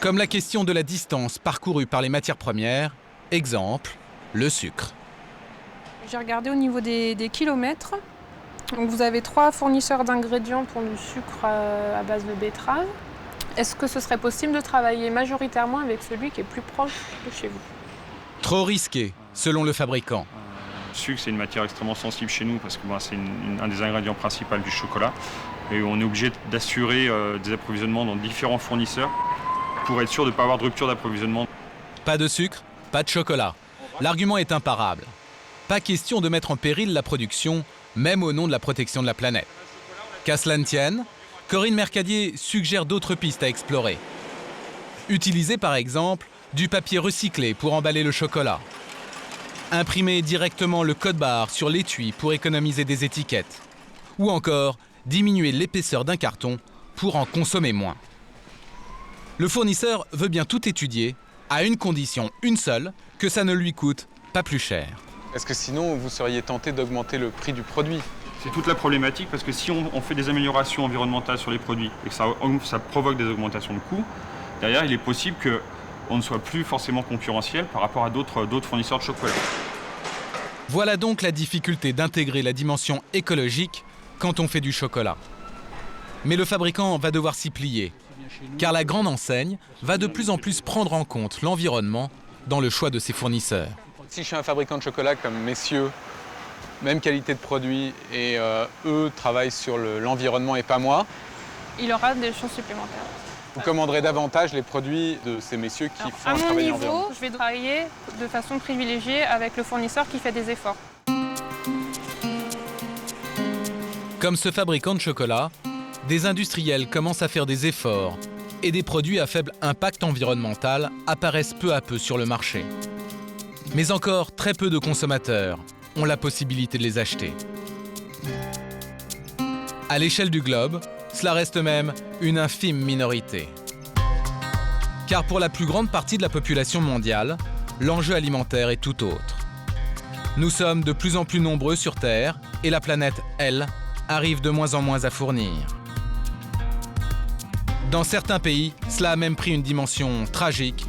Comme la question de la distance parcourue par les matières premières, exemple, le sucre. J'ai regardé au niveau des kilomètres. Donc vous avez 3 fournisseurs d'ingrédients pour du sucre à base de betterave. Est-ce que ce serait possible de travailler majoritairement avec celui qui est plus proche de chez vous ? Trop risqué, selon le fabricant. Le sucre, c'est une matière extrêmement sensible chez nous parce que c'est un des ingrédients principaux du chocolat. Et on est obligé d'assurer des approvisionnements dans différents fournisseurs pour être sûr de ne pas avoir de rupture d'approvisionnement. Pas de sucre, pas de chocolat. L'argument est imparable. Pas question de mettre en péril la production, même au nom de la protection de la planète. Qu'à cela ne tienne, Corinne Mercadier suggère d'autres pistes à explorer. Utiliser par exemple du papier recyclé pour emballer le chocolat. Imprimer directement le code-barre sur l'étui pour économiser des étiquettes. Ou encore diminuer l'épaisseur d'un carton pour en consommer moins. Le fournisseur veut bien tout étudier, à une condition, une seule, que ça ne lui coûte pas plus cher. Est-ce que sinon vous seriez tenté d'augmenter le prix du produit ? C'est toute la problématique parce que si on fait des améliorations environnementales sur les produits et que ça provoque des augmentations de coûts, derrière il est possible qu'on ne soit plus forcément concurrentiel par rapport à d'autres fournisseurs de chocolat. Voilà donc la difficulté d'intégrer la dimension écologique quand on fait du chocolat. Mais le fabricant va devoir s'y plier, car la grande enseigne va de plus en plus prendre en compte l'environnement dans le choix de ses fournisseurs. Si je suis un fabricant de chocolat comme messieurs, même qualité de produit, et eux travaillent sur l'environnement et pas moi, il aura des chances supplémentaires. Vous commanderez davantage les produits de ces messieurs qui font un travail environnemental. À mon niveau, je vais travailler de façon privilégiée avec le fournisseur qui fait des efforts. Comme ce fabricant de chocolat, des industriels commencent à faire des efforts et des produits à faible impact environnemental apparaissent peu à peu sur le marché. Mais encore très peu de consommateurs ont la possibilité de les acheter. À l'échelle du globe, cela reste même une infime minorité. Car pour la plus grande partie de la population mondiale, l'enjeu alimentaire est tout autre. Nous sommes de plus en plus nombreux sur Terre et la planète, elle, arrive de moins en moins à fournir. Dans certains pays, cela a même pris une dimension tragique,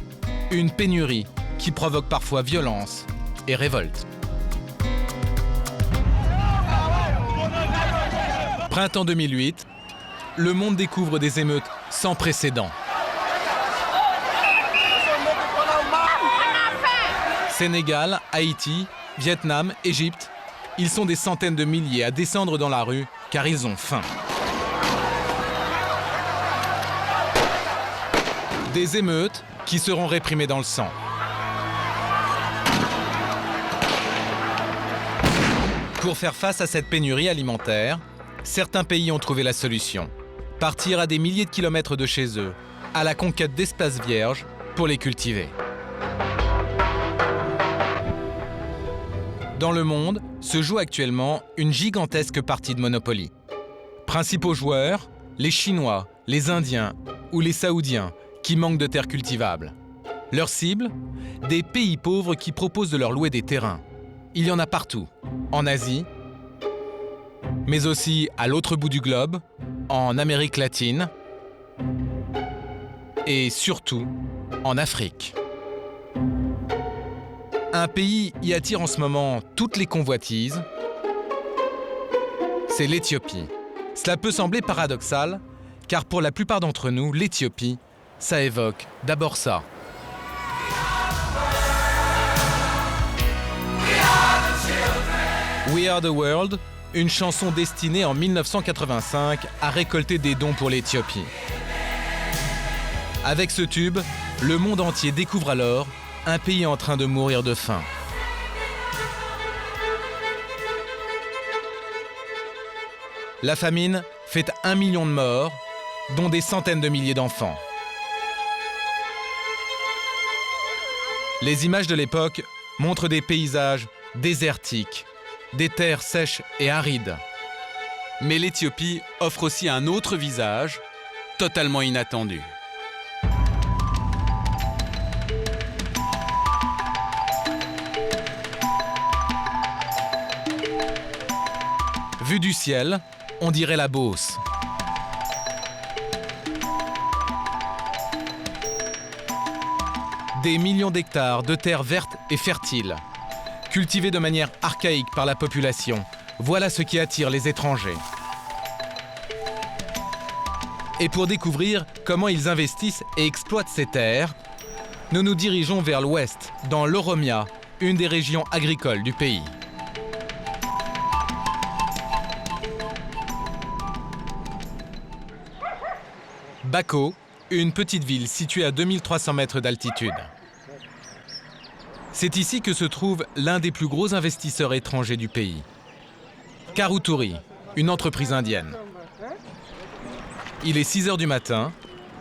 une pénurie qui provoque parfois violence et révolte. Printemps 2008, le monde découvre des émeutes sans précédent. Sénégal, Haïti, Vietnam, Égypte, ils sont des centaines de milliers à descendre dans la rue car ils ont faim. Des émeutes qui seront réprimées dans le sang. Pour faire face à cette pénurie alimentaire, certains pays ont trouvé la solution. Partir à des milliers de kilomètres de chez eux, à la conquête d'espaces vierges pour les cultiver. Dans le monde se joue actuellement une gigantesque partie de Monopoly. Principaux joueurs, les Chinois, les Indiens ou les Saoudiens qui manquent de terres cultivables. Leur cible, des pays pauvres qui proposent de leur louer des terrains. Il y en a partout, en Asie, mais aussi à l'autre bout du globe, en Amérique latine et surtout en Afrique. Un pays y attire en ce moment toutes les convoitises, c'est l'Éthiopie. Cela peut sembler paradoxal, car pour la plupart d'entre nous, l'Éthiopie, ça évoque d'abord ça. We Are the World, une chanson destinée en 1985 à récolter des dons pour l'Éthiopie. Avec ce tube, le monde entier découvre alors un pays en train de mourir de faim. La famine fait 1 million de morts, dont des centaines de milliers d'enfants. Les images de l'époque montrent des paysages désertiques, des terres sèches et arides. Mais l'Éthiopie offre aussi un autre visage, totalement inattendu. Vue du ciel, on dirait la Beauce. Des millions d'hectares de terres vertes et fertiles, cultivées de manière archaïque par la population. Voilà ce qui attire les étrangers. Et pour découvrir comment ils investissent et exploitent ces terres, nous nous dirigeons vers l'ouest, dans l'Oromia, une des régions agricoles du pays. Bako, une petite ville située à 2300 mètres d'altitude. C'est ici que se trouve l'un des plus gros investisseurs étrangers du pays. Karuturi, une entreprise indienne. Il est 6 h du matin.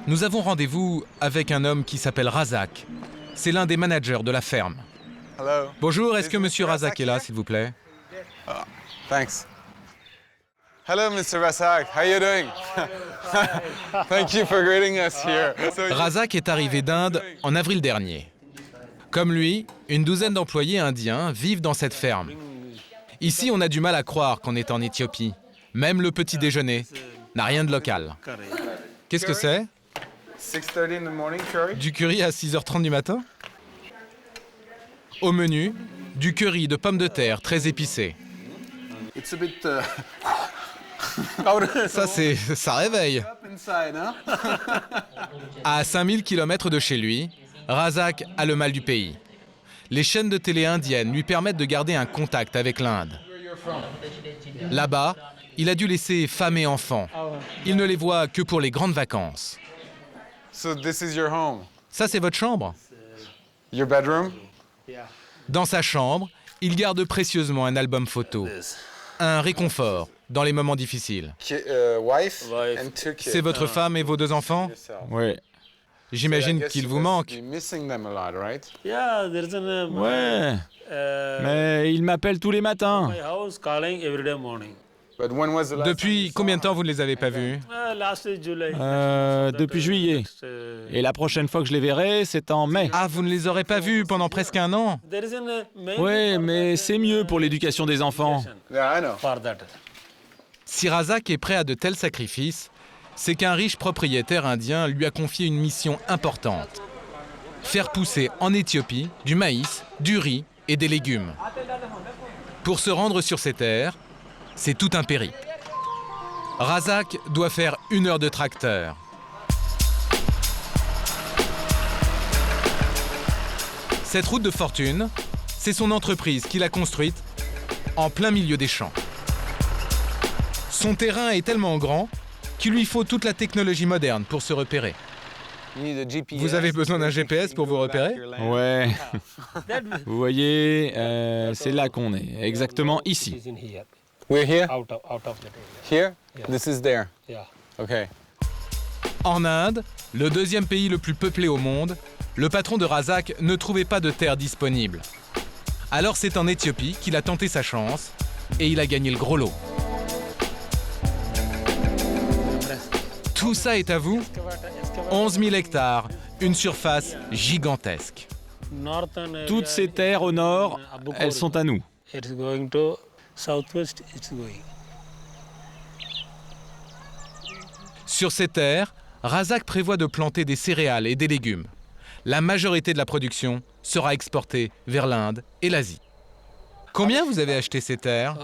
Nous avons rendez-vous avec un homme qui s'appelle Razak. C'est l'un des managers de la ferme. Hello. Bonjour, est-ce que Monsieur Razak est là, s'il vous plaît? Thanks. Hello, Mr. Razak. How are you doing? Thank you for greeting us here. Razak est arrivé d'Inde en avril dernier. Comme lui, une douzaine d'employés indiens vivent dans cette ferme. Ici, on a du mal à croire qu'on est en Éthiopie. Même le petit déjeuner n'a rien de local. Qu'est-ce que c'est? Du curry à 6h30 du matin? Au menu, du curry de pommes de terre très épicé. Ça réveille. À 5000 km de chez lui, Razak a le mal du pays. Les chaînes de télé indiennes lui permettent de garder un contact avec l'Inde. Là-bas, il a dû laisser femme et enfants. Il ne les voit que pour les grandes vacances. Ça, c'est votre chambre? Dans sa chambre, il garde précieusement un album photo. Un réconfort dans les moments difficiles. C'est votre femme et vos 2 enfants? Oui. J'imagine qu'ils vous manquent. Ouais. Mais il m'appelle tous les matins. Depuis combien de temps vous ne les avez pas vus? Depuis juillet. Et la prochaine fois que je les verrai, c'est en mai. Ah, vous ne les aurez pas vus pendant presque un an? Oui, mais c'est mieux pour l'éducation des enfants. Si Razak est prêt à de tels sacrifices, c'est qu'un riche propriétaire indien lui a confié une mission importante. Faire pousser en Éthiopie du maïs, du riz et des légumes. Pour se rendre sur ces terres, c'est tout un périple. Razak doit faire 1 heure de tracteur. Cette route de fortune, c'est son entreprise qui l'a construite en plein milieu des champs. Son terrain est tellement grand qu'il lui faut toute la technologie moderne pour se repérer. Vous avez besoin d'un GPS pour vous repérer? Ouais. Vous voyez, c'est là qu'on est, exactement ici. En Inde, le 2e pays le plus peuplé au monde, le patron de Razak ne trouvait pas de terre disponible. Alors c'est en Éthiopie qu'il a tenté sa chance et il a gagné le gros lot. Tout ça est à vous? 11 000 hectares, une surface gigantesque. Toutes ces terres au nord, elles sont à nous. Sur ces terres, Razak prévoit de planter des céréales et des légumes. La majorité de la production sera exportée vers l'Inde et l'Asie. Combien vous avez acheté ces terres?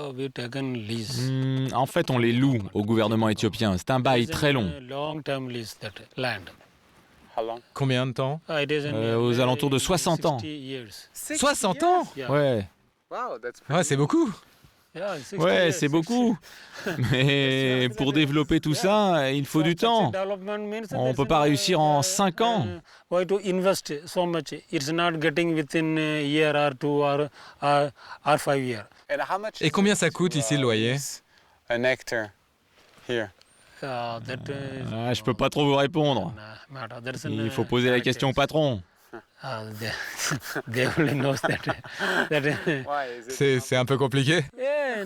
En fait, on les loue au gouvernement éthiopien. C'est un bail très long. Combien de temps? Aux alentours de 60 ans. 60 ans? Ouais. Ouais, c'est beaucoup. Ouais, c'est beaucoup. Mais pour développer tout ça, il faut du temps. On ne peut pas réussir en 5 ans. Et combien ça coûte ici le loyer? Je peux pas trop vous répondre. Il faut poser la question au patron. C'est un peu compliqué?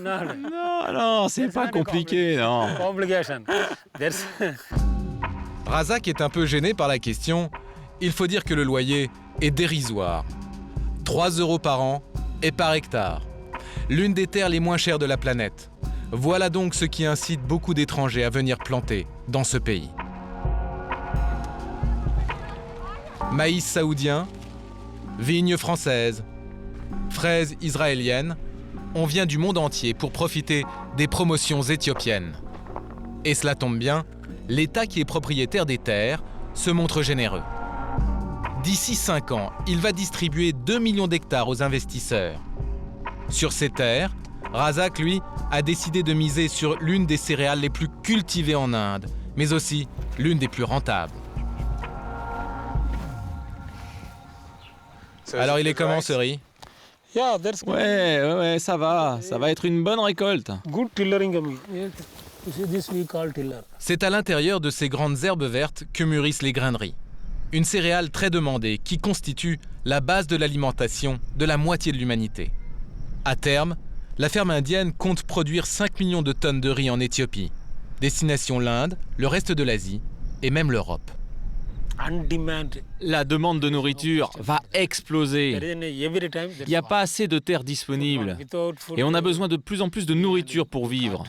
Non, c'est pas compliqué, non. Razak est un peu gêné par la question. Il faut dire que le loyer est dérisoire. 3 € par an et par hectare. L'une des terres les moins chères de la planète. Voilà donc ce qui incite beaucoup d'étrangers à venir planter dans ce pays. Maïs saoudien, vignes françaises, fraises israéliennes, on vient du monde entier pour profiter des promotions éthiopiennes. Et cela tombe bien, l'État qui est propriétaire des terres se montre généreux. D'ici 5 ans, il va distribuer 2 millions d'hectares aux investisseurs. Sur ces terres, Razak, lui, a décidé de miser sur l'une des céréales les plus cultivées en Inde, mais aussi l'une des plus rentables. Alors il est comment ce riz? Ouais, ça va être une bonne récolte. C'est à l'intérieur de ces grandes herbes vertes que mûrissent les grains de riz. Une céréale très demandée qui constitue la base de l'alimentation de la moitié de l'humanité. À terme, la ferme indienne compte produire 5 millions de tonnes de riz en Éthiopie. Destination l'Inde, le reste de l'Asie et même l'Europe. La demande de nourriture va exploser. Il n'y a pas assez de terres disponibles. Et on a besoin de plus en plus de nourriture pour vivre.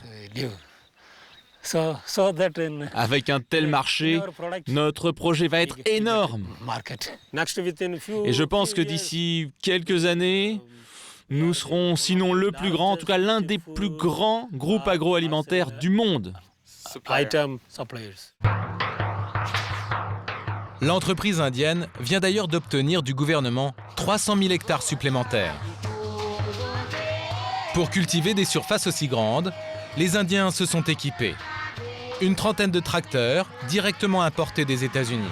Avec un tel marché, notre projet va être énorme. Et je pense que d'ici quelques années, nous serons, sinon le plus grand, en tout cas l'un des plus grands groupes agroalimentaires du monde. L'entreprise indienne vient d'ailleurs d'obtenir du gouvernement 300 000 hectares supplémentaires. Pour cultiver des surfaces aussi grandes, les Indiens se sont équipés. Une trentaine de tracteurs directement importés des États-Unis.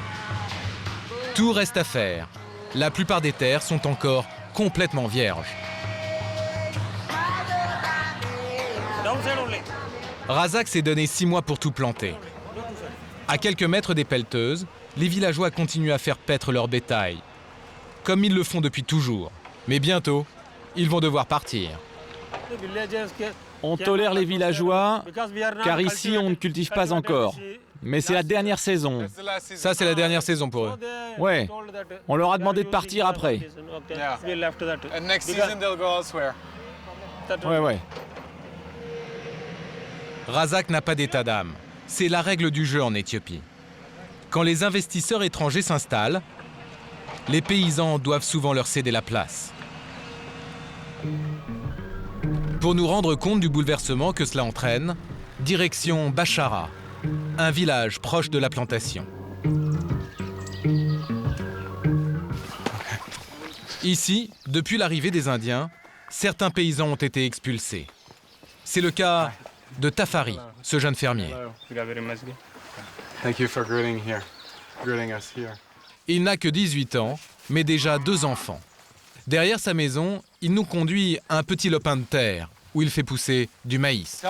Tout reste à faire. La plupart des terres sont encore complètement vierges. Razak s'est donné 6 mois pour tout planter. À quelques mètres des pelleteuses, les villageois continuent à faire paître leur bétail, comme ils le font depuis toujours. Mais bientôt, ils vont devoir partir. On tolère les villageois, car ici on ne cultive pas encore. Mais c'est la dernière saison. Ça, c'est la dernière saison pour eux. Ouais, on leur a demandé de partir après. Ouais. Razak n'a pas d'état d'âme. C'est la règle du jeu en Éthiopie. Quand les investisseurs étrangers s'installent, les paysans doivent souvent leur céder la place. Pour nous rendre compte du bouleversement que cela entraîne, direction Bachara, un village proche de la plantation. Ici, depuis l'arrivée des Indiens, certains paysans ont été expulsés. C'est le cas de Tafari, ce jeune fermier. Il n'a que 18 ans, mais déjà 2 enfants. Derrière sa maison, il nous conduit à un petit lopin de terre où il fait pousser du maïs.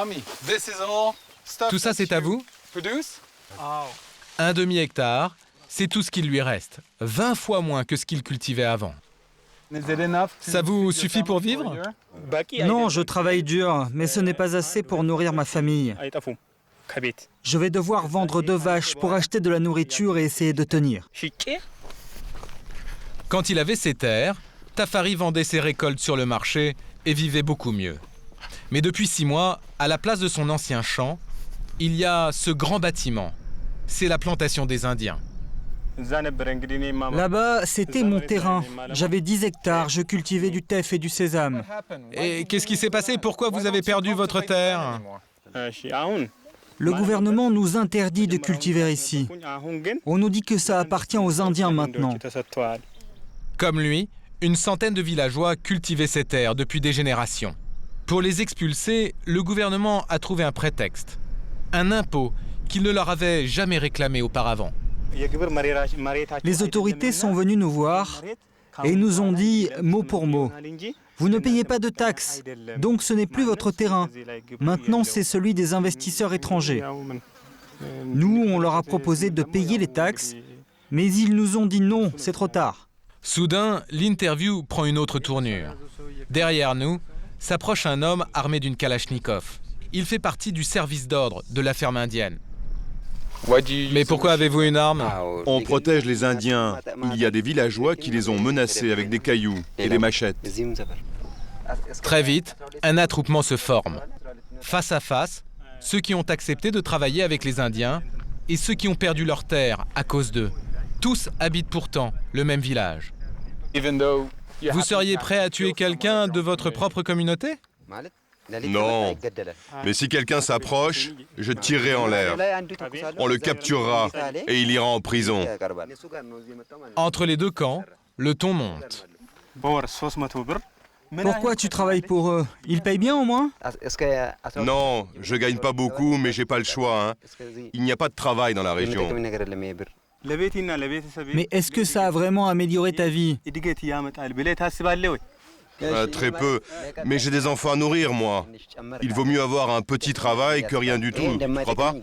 Tout ça, c'est à vous? Un demi-hectare, c'est tout ce qu'il lui reste. 20 fois moins que ce qu'il cultivait avant. Ça vous suffit pour vivre? Non, je travaille dur, mais ce n'est pas assez pour nourrir ma famille. Je vais devoir vendre 2 vaches pour acheter de la nourriture et essayer de tenir. Quand il avait ses terres, Tafari vendait ses récoltes sur le marché et vivait beaucoup mieux. Mais depuis 6 mois, à la place de son ancien champ, il y a ce grand bâtiment. C'est la plantation des Indiens. Là-bas, c'était mon terrain. J'avais 10 hectares, je cultivais du teff et du sésame. Et qu'est-ce qui s'est passé? Pourquoi vous avez perdu votre terre? Le gouvernement nous interdit de cultiver ici. On nous dit que ça appartient aux Indiens maintenant. Comme lui, une centaine de villageois cultivaient ces terres depuis des générations. Pour les expulser, le gouvernement a trouvé un prétexte. Un impôt qu'il ne leur avait jamais réclamé auparavant. Les autorités sont venues nous voir et nous ont dit mot pour mot, vous ne payez pas de taxes, donc ce n'est plus votre terrain. Maintenant, c'est celui des investisseurs étrangers. Nous, on leur a proposé de payer les taxes, mais ils nous ont dit non, c'est trop tard. Soudain, l'interview prend une autre tournure. Derrière nous, s'approche un homme armé d'une kalachnikov. Il fait partie du service d'ordre de la ferme indienne. Mais pourquoi avez-vous une arme? On protège les Indiens. Il y a des villageois qui les ont menacés avec des cailloux et des machettes. Très vite, un attroupement se forme. Face à face, ceux qui ont accepté de travailler avec les Indiens et ceux qui ont perdu leur terre à cause d'eux. Tous habitent pourtant le même village. Vous seriez prêt à tuer quelqu'un de votre propre communauté? Non, mais si quelqu'un s'approche, je tirerai en l'air. On le capturera et il ira en prison. Entre les deux camps, le ton monte. Pourquoi tu travailles pour eux? Ils payent bien au moins? Non, je gagne pas beaucoup, mais j'ai pas le choix. Il n'y a pas de travail dans la région. Mais est-ce que ça a vraiment amélioré ta vie? Très peu, mais j'ai des enfants à nourrir, moi. Il vaut mieux avoir un petit travail que rien du tout, tu crois pas?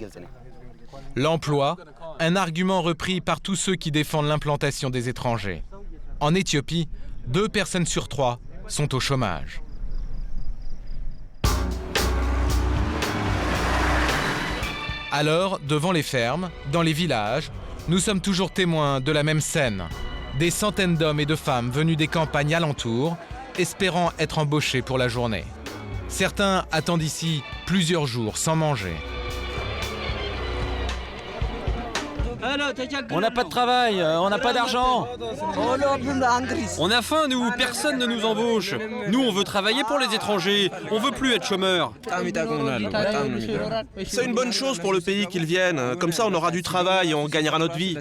L'emploi, un argument repris par tous ceux qui défendent l'implantation des étrangers. En Éthiopie, 2 personnes sur 3 sont au chômage. Alors, devant les fermes, dans les villages, nous sommes toujours témoins de la même scène. Des centaines d'hommes et de femmes venus des campagnes alentours, espérant être embauchés pour la journée. Certains attendent ici plusieurs jours sans manger. On n'a pas de travail, on n'a pas d'argent. On a faim, nous, personne ne nous embauche. Nous, on veut travailler pour les étrangers, on veut plus être chômeurs. C'est une bonne chose pour le pays qu'ils viennent, comme ça on aura du travail et on gagnera notre vie.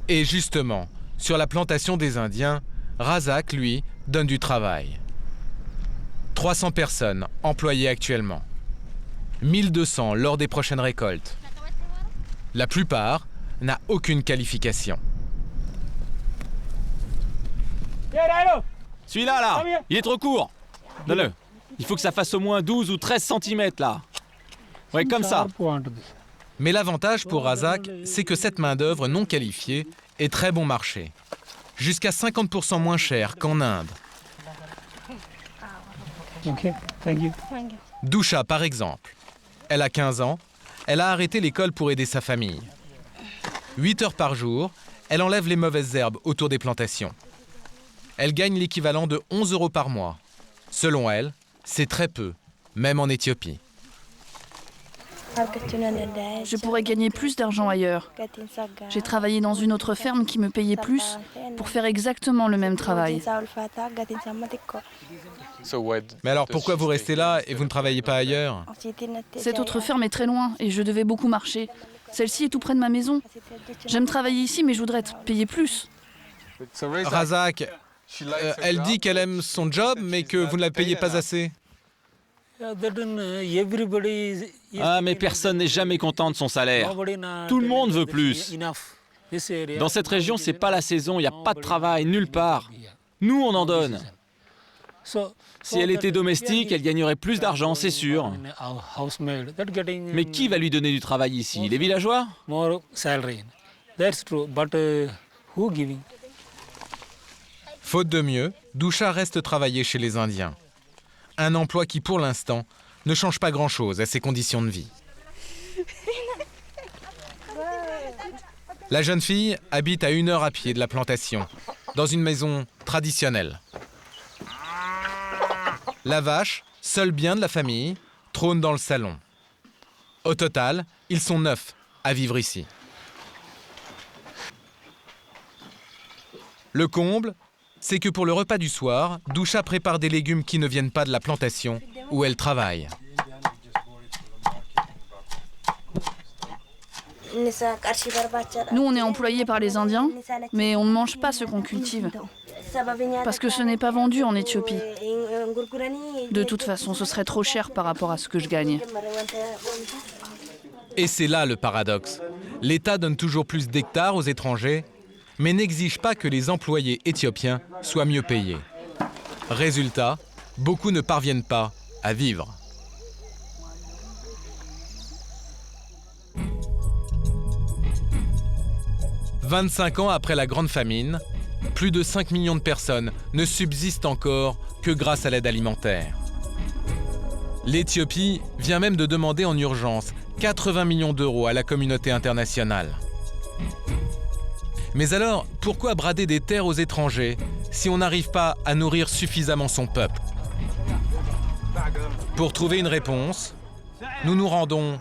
Et justement, sur la plantation des Indiens, Razak, lui, donne du travail. 300 personnes employées actuellement. 1200 lors des prochaines récoltes. La plupart n'a aucune qualification. Celui-là, là, il est trop court. Donne-le. Il faut que ça fasse au moins 12 ou 13 cm, là. Ouais, comme ça. Mais l'avantage pour Razak, c'est que cette main-d'œuvre non qualifiée est très bon marché. Jusqu'à 50% moins cher qu'en Inde. Dusha, par exemple. Elle a 15 ans, elle a arrêté l'école pour aider sa famille. 8 heures par jour, elle enlève les mauvaises herbes autour des plantations. Elle gagne l'équivalent de 11 € par mois. Selon elle, c'est très peu, même en Éthiopie. Je pourrais gagner plus d'argent ailleurs. J'ai travaillé dans une autre ferme qui me payait plus pour faire exactement le même travail. Mais alors pourquoi vous restez là et vous ne travaillez pas ailleurs? Cette autre ferme est très loin et je devais beaucoup marcher. Celle-ci est tout près de ma maison. J'aime travailler ici, mais je voudrais être payé plus. Razak, elle dit qu'elle aime son job, mais que vous ne la payez pas assez. Ah, mais personne n'est jamais content de son salaire. Tout le monde veut plus. Dans cette région, c'est pas la saison, il n'y a pas de travail, nulle part. Nous, on en donne. Si elle était domestique, elle gagnerait plus d'argent, c'est sûr. Mais qui va lui donner du travail ici? Les villageois? Faute de mieux, Dusha reste travailler chez les Indiens. Un emploi qui, pour l'instant, ne change pas grand-chose à ses conditions de vie. La jeune fille habite à 1 heure à pied de la plantation, dans une maison traditionnelle. La vache, seul bien de la famille, trône dans le salon. Au total, ils sont 9 à vivre ici. Le comble, c'est que pour le repas du soir, Dusha prépare des légumes qui ne viennent pas de la plantation où elle travaille. Nous, on est employés par les Indiens, mais on ne mange pas ce qu'on cultive. Parce que ce n'est pas vendu en Éthiopie. De toute façon, ce serait trop cher par rapport à ce que je gagne. Et c'est là le paradoxe. L'État donne toujours plus d'hectares aux étrangers, mais n'exige pas que les employés éthiopiens soient mieux payés. Résultat, beaucoup ne parviennent pas à vivre. « 25 ans après la Grande Famine, plus de 5 millions de personnes ne subsistent encore que grâce à l'aide alimentaire. L'Éthiopie vient même de demander en urgence 80 millions d'euros à la communauté internationale. Mais alors, pourquoi brader des terres aux étrangers si on n'arrive pas à nourrir suffisamment son peuple? Pour trouver une réponse, nous nous rendons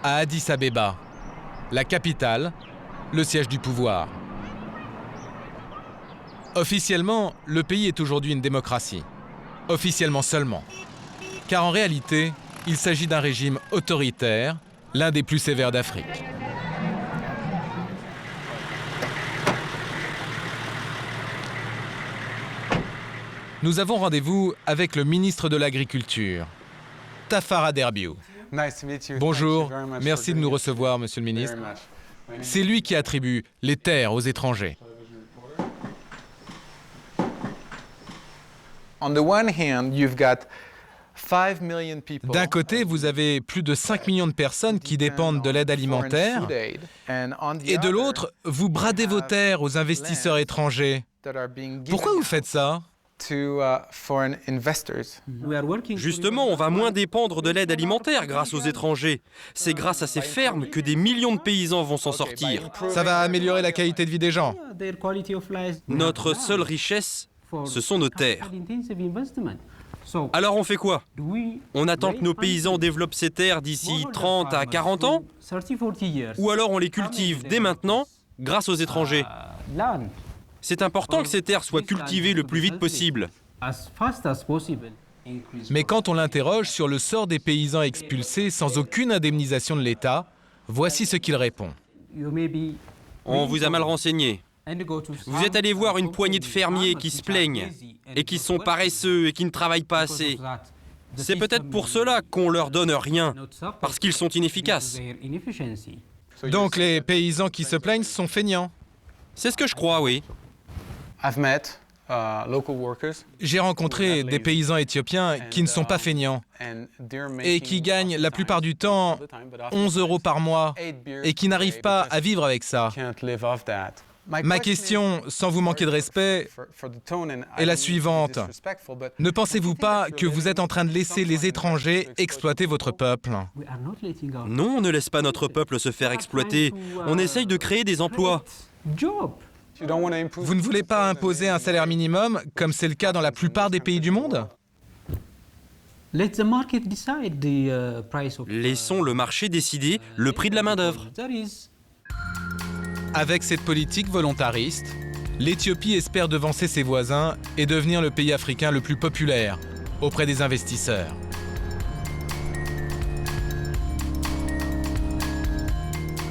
à Addis Abeba, la capitale, le siège du pouvoir. Officiellement, le pays est aujourd'hui une démocratie. Officiellement seulement. Car en réalité, il s'agit d'un régime autoritaire, l'un des plus sévères d'Afrique. Nous avons rendez-vous avec le ministre de l'Agriculture, Tafara Derbiou. Bonjour, merci de nous recevoir, monsieur le ministre. C'est lui qui attribue les terres aux étrangers. D'un côté, vous avez plus de 5 millions de personnes qui dépendent de l'aide alimentaire, et de l'autre, vous bradez vos terres aux investisseurs étrangers. Pourquoi vous faites ça ? Justement, on va moins dépendre de l'aide alimentaire grâce aux étrangers. C'est grâce à ces fermes que des millions de paysans vont s'en sortir. Ça va améliorer la qualité de vie des gens. Notre seule richesse, ce sont nos terres. Alors on fait quoi? On attend que nos paysans développent ces terres d'ici 30 à 40 ans? Ou alors on les cultive dès maintenant grâce aux étrangers? C'est important que ces terres soient cultivées le plus vite possible. Mais quand on l'interroge sur le sort des paysans expulsés sans aucune indemnisation de l'État, voici ce qu'il répond. On vous a mal renseigné. Vous êtes allé voir une poignée de fermiers qui se plaignent et qui sont paresseux et qui ne travaillent pas assez. C'est peut-être pour cela qu'on leur donne rien, parce qu'ils sont inefficaces. Donc les paysans qui se plaignent sont feignants? C'est ce que je crois, oui. J'ai rencontré des paysans éthiopiens qui ne sont pas feignants et qui gagnent la plupart du temps 11 € par mois et qui n'arrivent pas à vivre avec ça. Ma question, sans vous manquer de respect, est la suivante. Ne pensez-vous pas que vous êtes en train de laisser les étrangers exploiter votre peuple? Non, on ne laisse pas notre peuple se faire exploiter. On essaye de créer des emplois. Vous ne voulez pas imposer un salaire minimum, comme c'est le cas dans la plupart des pays du monde? Laissons le marché décider le prix de la main-d'œuvre. Avec cette politique volontariste, l'Éthiopie espère devancer ses voisins et devenir le pays africain le plus populaire auprès des investisseurs.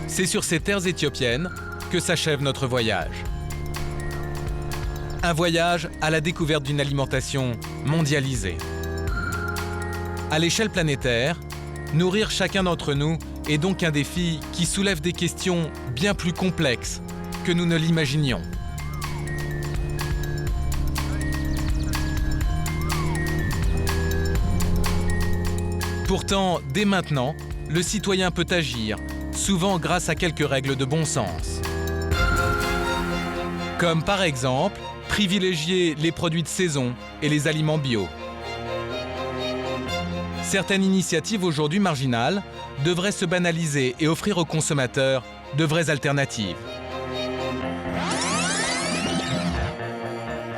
C'est sur ces terres éthiopiennes que s'achève notre voyage. Un voyage à la découverte d'une alimentation mondialisée. À l'échelle planétaire, nourrir chacun d'entre nous est donc un défi qui soulève des questions bien plus complexes que nous ne l'imaginions. Pourtant, dès maintenant, le citoyen peut agir, souvent grâce à quelques règles de bon sens. Comme par exemple, privilégier les produits de saison et les aliments bio. Certaines initiatives aujourd'hui marginales devraient se banaliser et offrir aux consommateurs de vraies alternatives.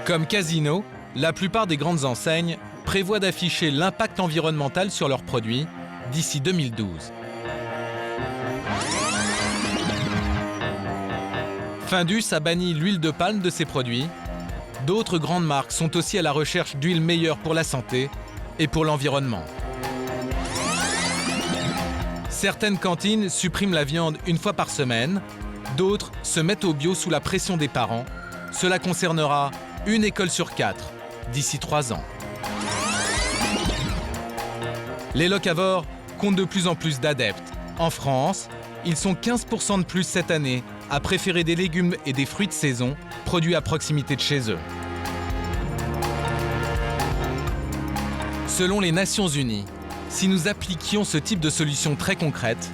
Comme Casino, la plupart des grandes enseignes prévoient d'afficher l'impact environnemental sur leurs produits d'ici 2012. Findus a banni l'huile de palme de ses produits. D'autres grandes marques sont aussi à la recherche d'huiles meilleures pour la santé et pour l'environnement. Certaines cantines suppriment la viande une fois par semaine, d'autres se mettent au bio sous la pression des parents. Cela concernera une école sur 4 d'ici 3 ans. Les locavores comptent de plus en plus d'adeptes. En France, ils sont 15% de plus cette année à préférer des légumes et des fruits de saison produits à proximité de chez eux. Selon les Nations Unies, si nous appliquions ce type de solution très concrète,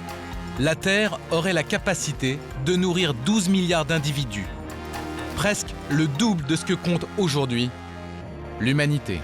la Terre aurait la capacité de nourrir 12 milliards d'individus, presque le double de ce que compte aujourd'hui l'humanité.